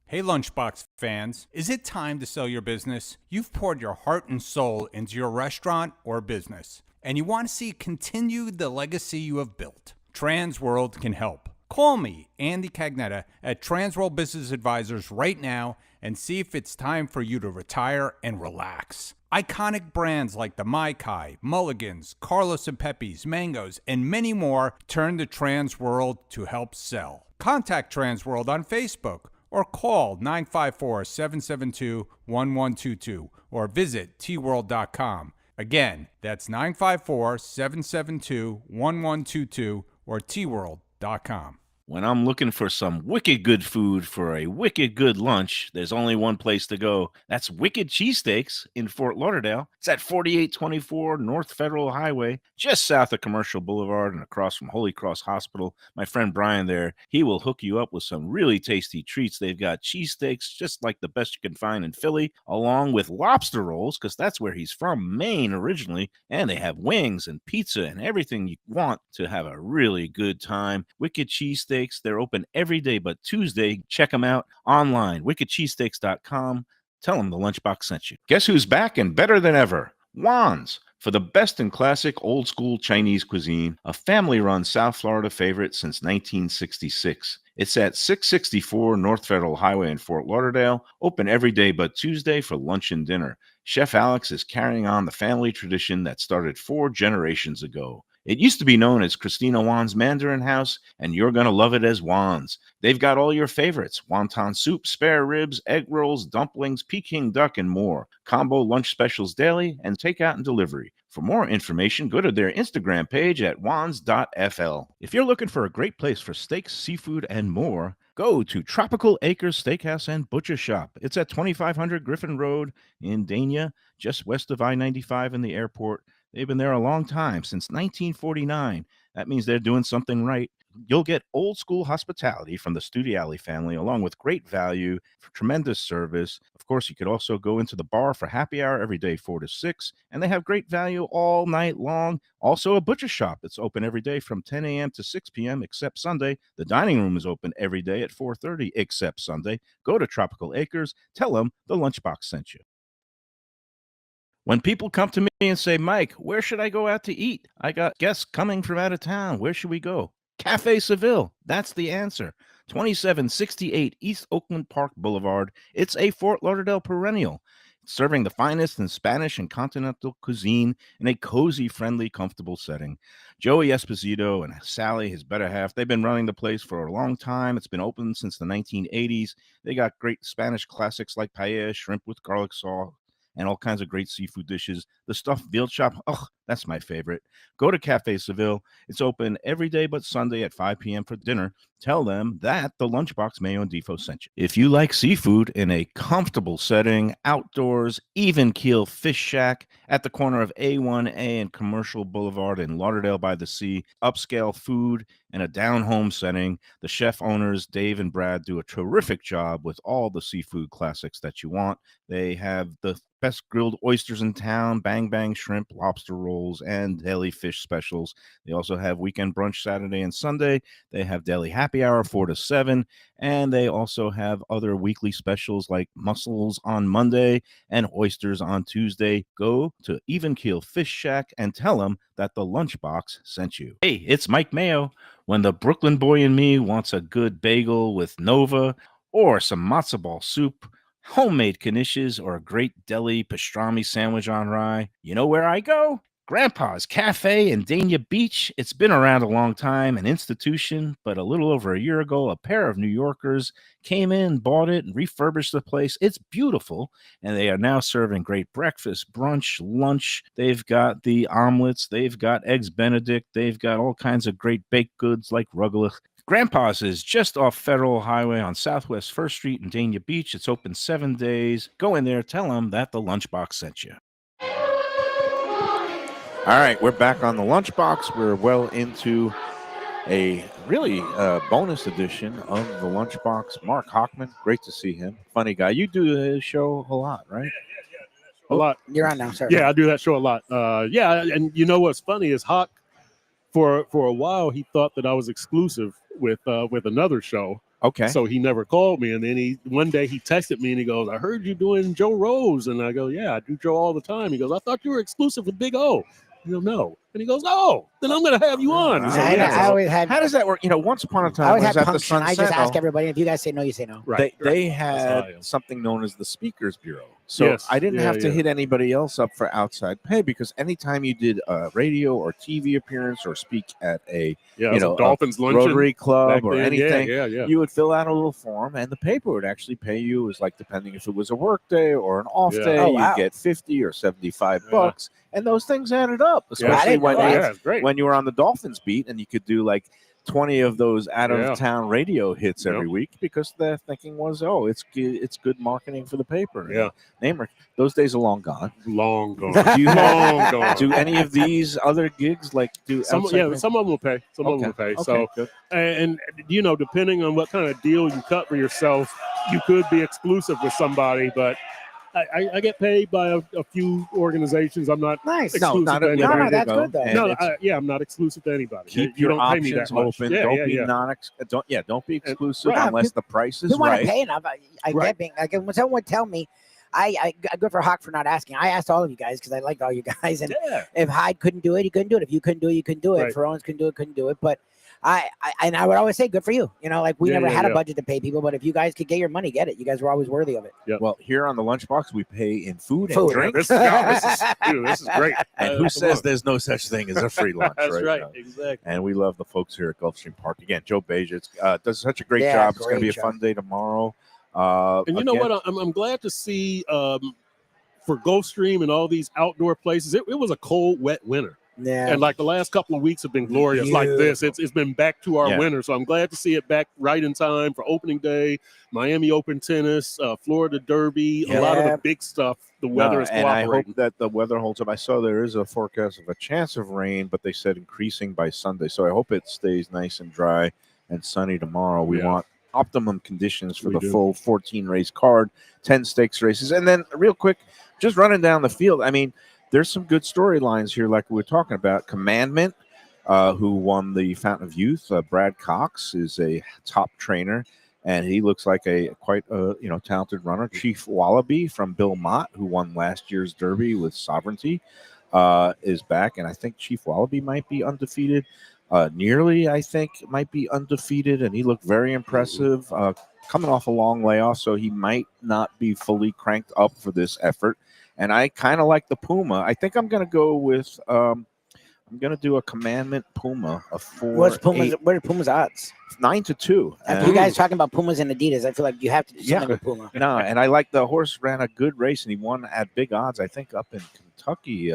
Hey, Lunchbox fans, is it time to sell your business? You've poured your heart and soul into your restaurant or business, and you want to see continue the legacy you have built. Transworld can help. Call me, Andy Cagnetta, at Transworld Business Advisors right now and see if it's time for you to retire and relax. Iconic brands like the Mai Kai, Mulligans, Carlos and Pepe's, Mangoes, and many more turn to Transworld to help sell. Contact Transworld on Facebook or call 954-772-1122 or visit tworld.com. Again, that's 954-772-1122 or tworld.com. When I'm looking for some wicked good food for a wicked good lunch, there's only one place to go. That's Wicked Cheesesteaks in Fort Lauderdale. It's at 4824 North Federal Highway, just south of Commercial Boulevard and across from Holy Cross Hospital. My friend Brian there, he will hook you up with some really tasty treats. They've got cheesesteaks just like the best you can find in Philly, along with lobster rolls, because that's where he's from, Maine originally. And they have wings and pizza and everything you want to have a really good time. Wicked Cheesesteaks. They're open every day but Tuesday. Check them out online, wickedcheesesteaks.com. Tell them the Lunchbox sent you. Guess who's back and better than ever? Juan's. For the best in classic old school Chinese cuisine, a family-run South Florida favorite since 1966. It's at 664 North Federal Highway in Fort Lauderdale, open every day but Tuesday for lunch and dinner. Chef Alex is carrying on the family tradition that started 4 generations ago. It used to be known as Christina Juan's Mandarin House, and you're going to love it as Juan's. They've got all your favorites: wonton soup, spare ribs, egg rolls, dumplings, Peking duck, and more. Combo lunch specials daily and takeout and delivery. For more information, go to their Instagram page at wans.fl. If you're looking for a great place for steaks, seafood, and more, go to Tropical Acres Steakhouse and Butcher Shop. It's at 2500 Griffin Road in Dania, just west of I-95 in the airport. They've been there a long time, since 1949. That means they're doing something right. You'll get old school hospitality from the Studiali family, along with great value, for tremendous service. Of course, you could also go into the bar for happy hour every day, 4 to 6, and they have great value all night long. Also, a butcher shop that's open every day from 10 a.m. to 6 p.m. except Sunday. The dining room is open every day at 4:30 except Sunday. Go to Tropical Acres. Tell them the Lunchbox sent you. When people come to me and say, Mike, where should I go out to eat? I got guests coming from out of town. Where should we go? Cafe Seville. That's the answer. 2768 East Oakland Park Boulevard. It's a Fort Lauderdale perennial, serving the finest in Spanish and continental cuisine in a cozy, friendly, comfortable setting. Joey Esposito and Sally, his better half, they've been running the place for a long time. It's been open since the 1980s. They got great Spanish classics like paella, shrimp with garlic sauce, and all kinds of great seafood dishes. The stuffed veal chop, that's my favorite. Go to Cafe Seville. It's open every day but Sunday at 5 p.m. for dinner. Tell them that the Lunchbox Mayo and Defo sent you. If you like seafood in a comfortable setting, outdoors, even keel fish shack at the corner of A1A and Commercial Boulevard in Lauderdale by the Sea, upscale food in a down-home setting. The chef owners, Dave and Brad, do a terrific job with all the seafood classics that you want. They have the best grilled oysters in town, bang bang shrimp, lobster rolls, and deli fish specials. They also have weekend brunch Saturday and Sunday. They have deli happy hour 4 to 7, and they also have other weekly specials like mussels on Monday and oysters on Tuesday. Go to Even Keel Fish Shack and tell them that the Lunchbox sent you. Hey, it's Mike Mayo. When the Brooklyn boy in me wants a good bagel with Nova or some matzo ball soup, homemade knishes, or a great deli pastrami sandwich on rye, you know where I go? Grandpa's Cafe in Dania Beach. It's been around a long time, an institution, but a little over a year ago, a pair of New Yorkers came in, bought it, and refurbished the place. It's beautiful, and they are now serving great breakfast, brunch, lunch. They've got the omelets. They've got eggs Benedict. They've got all kinds of great baked goods like rugelach. Grandpa's is just off Federal Highway on Southwest 1st Street in Dania Beach. It's open 7 days. Go in there, tell them that the Lunchbox sent you. All right, we're back on the Lunchbox. We're well into a really bonus edition of the Lunchbox. Mark Hockman, great to see him. Funny guy. You do the show a lot, right? A lot. You're on now, sir. Yeah, I do that show a lot. And you know what's funny is Hawk, for a while, he thought that I was exclusive with another show. Okay. So he never called me. And then one day he texted me and he goes, I heard you doing Joe Rose. And I go, yeah, I do Joe all the time. He goes, I thought you were exclusive with Big O. I go, no. And he goes, "Oh, then I'm going to have you on." Wow. So, I, yeah, I so- always had. How does that work? Once upon a I time, always I had was at the punction. Sun I just ask Sentinel. everybody. If you guys say no, you say no. right, They That's how I am. had something known as the Speakers Bureau. So Yes. I didn't Yeah, have to yeah. hit anybody else up for outside pay because anytime you did a radio or TV appearance or speak at a Yeah, you it's a know, Dolphins luncheon Rotary Club back or then. anything, Yeah. you would fill out a little form and the paper would actually pay you. It was like depending if it was a work day or an off Yeah. day, Oh, wow. you'd get 50 or 75 Yeah. bucks. And those things added up, I especially didn't know when that. you Yeah, it's great. when you were on the Dolphins beat and you could do like 20 of those out of town radio hits every week because the thinking was, oh, it's good marketing for the paper. Yeah. Name those days are long gone. Long gone. Do you Long gone. do any of these other gigs like do Some outside of them will pay. Some of them will pay. Okay, So, good. and depending on what kind of deal you cut for yourself, you could be exclusive with somebody. But I get paid by a few organizations. I'm not Nice. exclusive not to a- anybody. No, there you that's go. good though. And No, it's- I'm not exclusive to anybody. keep You your don't pay me options that much. open. Yeah, don't yeah, be yeah. don't be exclusive right. unless the price is You want right. to pay enough. I Right. get being like when someone would tell me, I good for Hawk for not asking. I asked all of you guys because I liked all you guys. And Yeah. if Hyde couldn't do it, he couldn't do it. If you couldn't do it, you couldn't do it. Right. If Owens couldn't do it, couldn't do it. But I would always say, good for you. Like we Yeah, never yeah, had a yeah. budget to pay people, but if you guys could get your money, get it. You guys were always worthy of it. Well, here on the Lunchbox, we pay in food and Food. drink. This is great. And who says there's no such thing as a free lunch? That's right. now? Exactly. And we love the folks here at Gulfstream Park. Again, Joe Beja does such a great Yeah, job. It's going to great be a job. fun day tomorrow. And you know again, what? I'm glad to see for Gulfstream and all these outdoor places. It was a cold, wet winter. Yeah. And like the last couple of weeks have been glorious like this. It's been back to our Yeah. winter. So I'm glad to see it back right in time for opening day, Miami Open Tennis, Florida Derby, a lot of Yeah. the big stuff. The weather is and I hope cooperating. that the weather holds up. I saw there is a forecast of a chance of rain, but they said increasing by Sunday. So I hope it stays nice and dry and sunny tomorrow. We Yeah. want optimum conditions for We the do. full 14 race card, 10 stakes races. And then real quick, just running down the field. I mean, there's some good storylines here, like we were talking about. Commandment, who won the Fountain of Youth. Brad Cox is a top trainer, and he looks like a quite talented runner. Chief Wallaby from Bill Mott, who won last year's Derby with Sovereignty, is back, and I think Chief Wallaby might be undefeated. Nearly, I think, might be undefeated, and he looked very impressive. Coming off a long layoff, so he might not be fully cranked up for this effort. And I kind of like the Puma. I think I'm going to go with. I'm going to do a Commandment Puma, a 4. What's Puma's? 8, What are Puma's odds? 9-2. After you guys talking about Pumas and Adidas, I feel like you have to do something with Puma. No, and I like the horse ran a good race and he won at big odds. I think up in Kentucky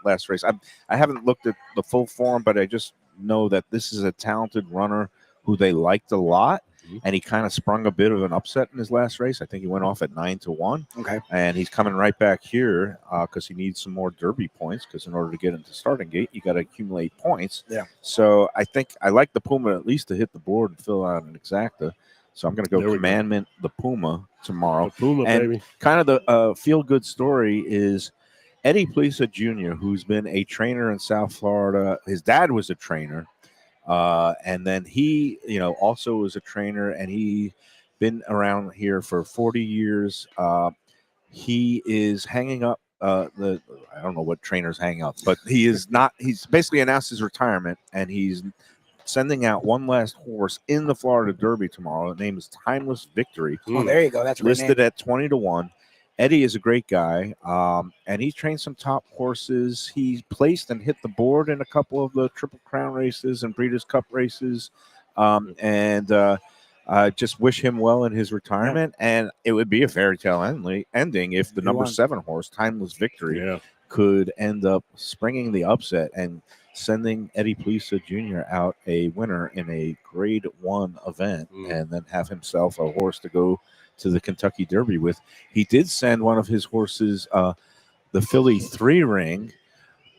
last race. I haven't looked at the full form, but I just know that this is a talented runner who they liked a lot. And he kind of sprung a bit of an upset in his last race. I think he went off at 9-1. Okay. And he's coming right back here because he needs some more Derby points. Because in order to get into starting gate, you got to accumulate points. Yeah. So I think I like the Puma at least to hit the board and fill out an exacta. So I'm going to go There we go. Commandment the Puma tomorrow. The Puma, And baby. kind of the feel-good story is Eddie Plisa Jr., who's been a trainer in South Florida. His dad was a trainer. And then he, also was a trainer, and he been around here for 40 years. He is hanging up I don't know what trainers hang up, but he's basically announced his retirement, and he's sending out one last horse in the Florida Derby tomorrow. The name is Timeless Victory. Oh, there you go. That's a great Listed name. at 20-1. Eddie is a great guy, and he trained some top horses. He placed and hit the board in a couple of the Triple Crown races and Breeders' Cup races, and just wish him well in his retirement. And it would be a fairy tale ending if the number 7 horse, Timeless Victory, could end up springing the upset and sending Eddie Plisa Jr. out a winner in a Grade 1 event, and then have himself a horse to go to the Kentucky Derby with. He did send one of his horses, the Philly 3 Ring,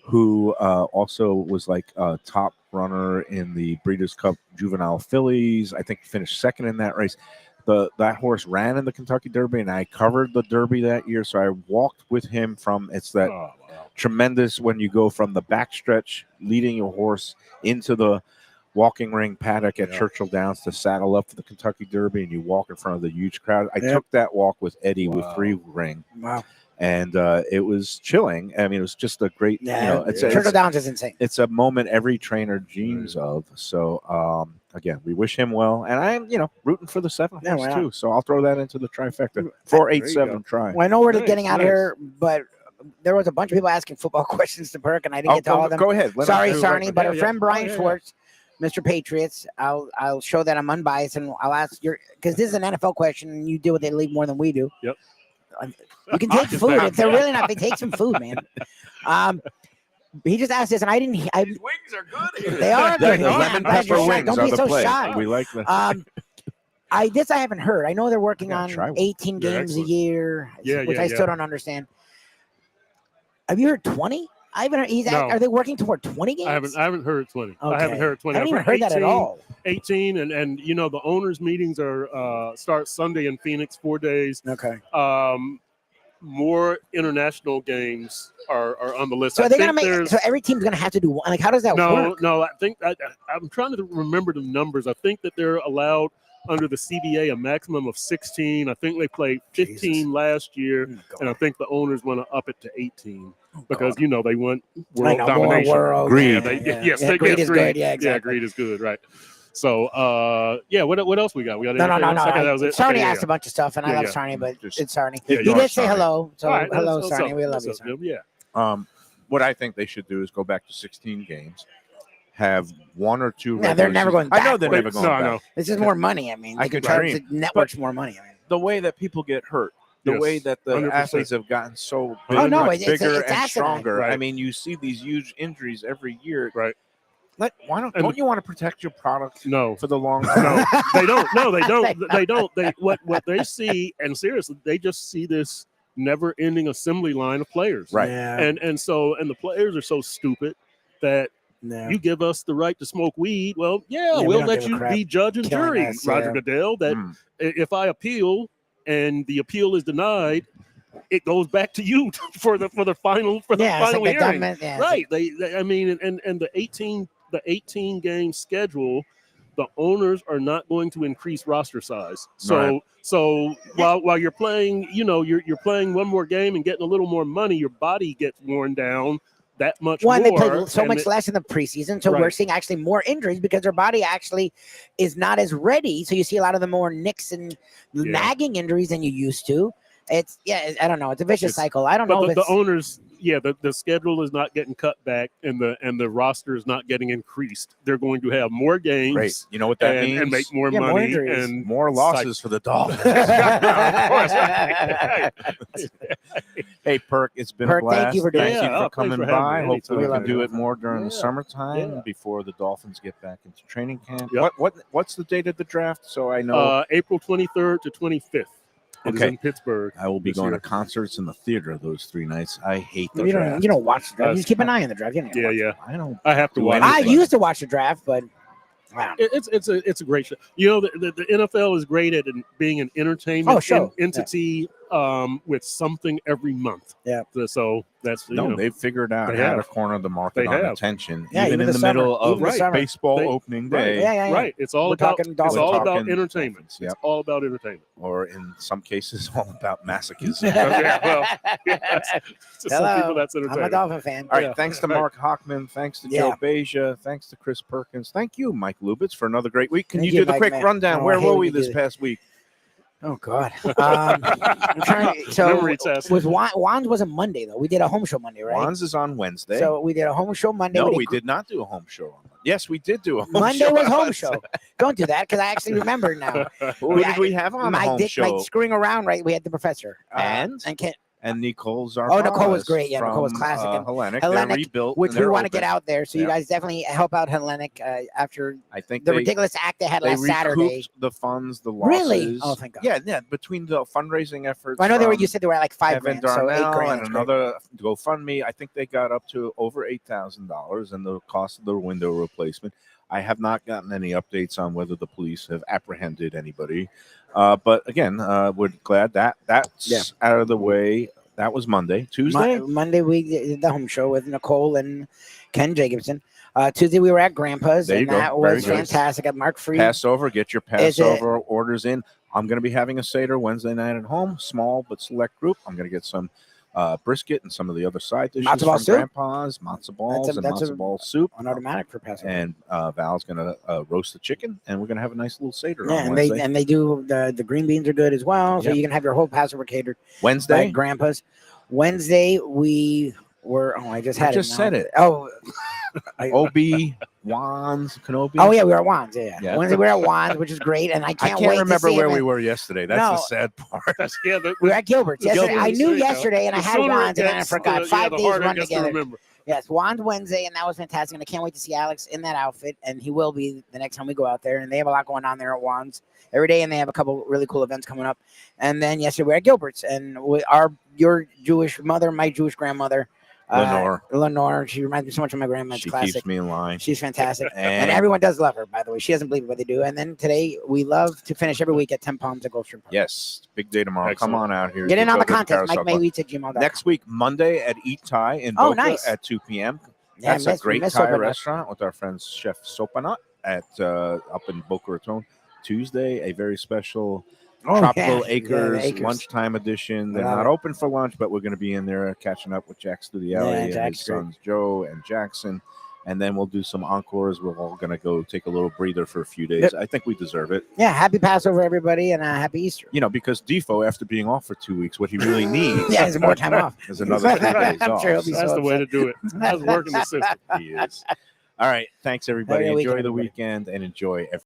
who also was like a top runner in the Breeders' Cup Juvenile Fillies. I think he finished second in that race. That horse ran in the Kentucky Derby, and I covered the Derby that year, so I walked with him from tremendous when you go from the backstretch leading your horse into the walking ring paddock at Churchill Downs to saddle up for the Kentucky Derby, and you walk in front of the huge crowd. I took that walk with Eddie with 3 Ring. Wow. and it was chilling. I mean, it was just a great. Turtle Downs is insane. It's a moment every trainer dreams of. So again, we wish him well, and I'm rooting for the 7th horse too. So I'll throw that into the trifecta. 4-8-7 try. Well, I know we're getting out of here, but there was a bunch of people asking football questions to Perk, and I didn't get to all of them. Go ahead. Sorry, Sarnie, but our friend Brian Schwartz, Mr. Patriots, I'll show that I'm unbiased, and I'll ask because this is an NFL question, and you deal with it more than we do. Yep. You can take food if they're really not. They take some food, man. He just asked this, and I didn't. These wings are good here. They are good. Lemon pepper wings. Don't be so play. shy. We like them. I haven't heard. I know they're working on 18 games a year, which I still don't understand. Have you heard 20? I haven't heard. No. Are they working toward 20 games? I haven't heard 20. Okay. I haven't heard 20. I haven't even heard that at all. 18, and the owners' meetings are start Sunday in Phoenix, 4 days. Okay. More international games are on the list. So are they going to make? So every team's going to have to do one. Like, how does that work? No. I think I'm trying to remember the numbers. I think that they're allowed under the CBA a maximum of 16. I think they played 15 last year, and I think the owners want to up it to 18 because they want world domination. Greed. Greed is good. Yeah, exactly. Yeah, greed is good. Right. So, what else we got? We got No. that was it. Sarnie asked a bunch of stuff, and I love Sarnie, but it's Sarnie. He did say hello. So hello, Sarnie. We love you, Sarnie. Yeah. What I think they should do is go back to 16 games. Have one or two. Yeah, they're never going back. I know they're never going back. No. This is more money. I mean, they can charge the networks more money. The way that people get hurt, the way that the 100%. athletes have gotten so big, bigger and stronger. Right. I mean, you see these huge injuries every year. Right. Don't you want to protect your product? No. For the long term. No, they don't. No, they don't. They don't. What they see, and seriously, they just see this never-ending assembly line of players. Right. Yeah. And the players are so stupid that you give us the right to smoke weed. Well, we'll let you be judge and jury, Roger Goodell. That if I appeal and the appeal is denied, it goes back to you for the final hearing. Right. I mean, and the 18 game schedule, the owners are not going to increase roster size. So while you're playing, you're playing one more game and getting a little more money, your body gets worn down that much more. They play so much less in the preseason, so we're seeing actually more injuries because their body actually is not as ready. So you see a lot of the more nicks and nagging injuries than you used to. It's I don't know. It's a vicious cycle. I don't know. But the owners, the schedule is not getting cut back, and the roster is not getting increased. They're going to have more games. Great. You know what that means? And make more money and more losses for the Dolphins. Hey, Perk, it's been a blast. Thank you for doing Thank you for coming by. Hopefully, we can do it it more during the summertime before the Dolphins get back into training camp. Yep. What's the date of the draft? So I know. April 23rd to 25th. It is in Pittsburgh. I will be going to concerts in the theater those 3 nights. I hate the draft. You don't watch the draft. You just keep an eye on the draft. I have to watch. I used to watch the draft, but it's a great show. The NFL is great at being an entertainment entity with something every month. Yeah. So that's they've figured out how to corner the market on attention, even in the middle of baseball opening day. Right. It's all about entertainment. It's all about entertainment. Or in some cases, all about masochism. Some people that's entertainment. I'm a Dolphin fan. All right. Thanks to Mark Hockman. Thanks to Joe Beja. Thanks to Chris Perkins. Thank you, Mike Lubitz, for another great week. Can you do the quick rundown? Where were we this past week? Oh God! I'm trying. So memory test. Wands wasn't Monday though. We did a home show Monday, right? Wands is on Wednesday. So we did a home show Monday. No, we did not do a home show. Yes, we did do a home Monday show. Monday was home show. Don't do that because I actually remember now. Who did we have on the home show? My screwing around, right? We had the professor and Kent. And Nicole Zarpaz. Oh, Nicole was great. Yeah, Nicole was classic. Hellenic, rebuilt, which we want to get out there. So you guys definitely help out Hellenic after the ridiculous act they had last Saturday. The funds, the losses. Really? Oh, thank God. Yeah. Between the fundraising efforts. I know you said they were at like $5 grand, so $8,000 $8,000 and another GoFundMe. I think they got up to over $8,000 and the cost of the window replacement. I have not gotten any updates on whether the police have apprehended anybody. But again, we're glad that's out of the way. That was Monday. Tuesday? Monday, we did the home show with Nicole and Ken Jacobson. Tuesday, we were at Grandpa's, and that was fantastic. At Mark Freed. Passover, get your Passover orders in. I'm going to be having a Seder Wednesday night at home, small but select group. I'm going to get some brisket and some of the other side dishes Matzo ball from soup? Grandpa's, matzo balls and that's matzo ball soup. An automatic for Passover. And Val's gonna roast the chicken, and we're gonna have a nice little seder Yeah, on and Wednesday. they do the green beans are good as well. So Yep. you can have your whole Passover catered by Wednesday, Grandpa's. Wednesday we were. Oh, I just had just it. said now. it. Oh, Obi, Wands, Kenobi. oh yeah, we were at Wands. Yeah. Yeah. Wednesday we were at Wands, which is great, and I I can't, can't wait remember to see where him we in- were yesterday. That's No. the sad part. Yeah, We were at Gilbert's yesterday. I knew Gilbert's, yesterday, and I the had sooner it Wands, and then I gets, forgot. the 5 the days harder it run gets to together. remember. Yes, Wands Wednesday, and that was fantastic. And I can't wait to see Alex in that outfit, and he will be the next time we go out there. And they have a lot going on there at Wands every day, and they have a couple really cool events coming up. And then yesterday we were at Gilbert's, and with your Jewish mother, my Jewish grandmother, Lenore. She reminds me so much of my grandma. It's She classic. keeps me in line. She's fantastic, and And everyone does love her. By the way, she doesn't believe it, but they do. And then today we love to finish every week at 10 Palms at Gulfstream Park. yes, big day tomorrow. Excellent. Come on out here. Get in on Go the to contest. Carousel Mike Club. Mayweather at gmail.com. Next week, Monday at Eat Thai in Oh, Boca nice. at 2 p.m. Yeah, That's a great miss Thai Sopanut. restaurant with our friend Chef Sopanut at up in Boca Raton. Tuesday, a very special Oh, Tropical yeah. Acres, Yeah, the lunchtime edition. They're Love not it. open for lunch, but we're going to be in there catching up with Jack Studielli and Jack's his great. sons Joe and Jackson. And then we'll do some encores. We're all going to go take a little breather for a few days. Yep. I think we deserve it. Yeah, happy Passover, everybody, and happy Easter. You know, because Defoe, after being off for 2 weeks, what he really needs Yeah, there's more time off. is another 3 days I'm off. sure he'll be That's so the way to upset. do it. That's working the system. He is. All right. Thanks, everybody. Have a good Enjoy weekend, the everybody. weekend and enjoy every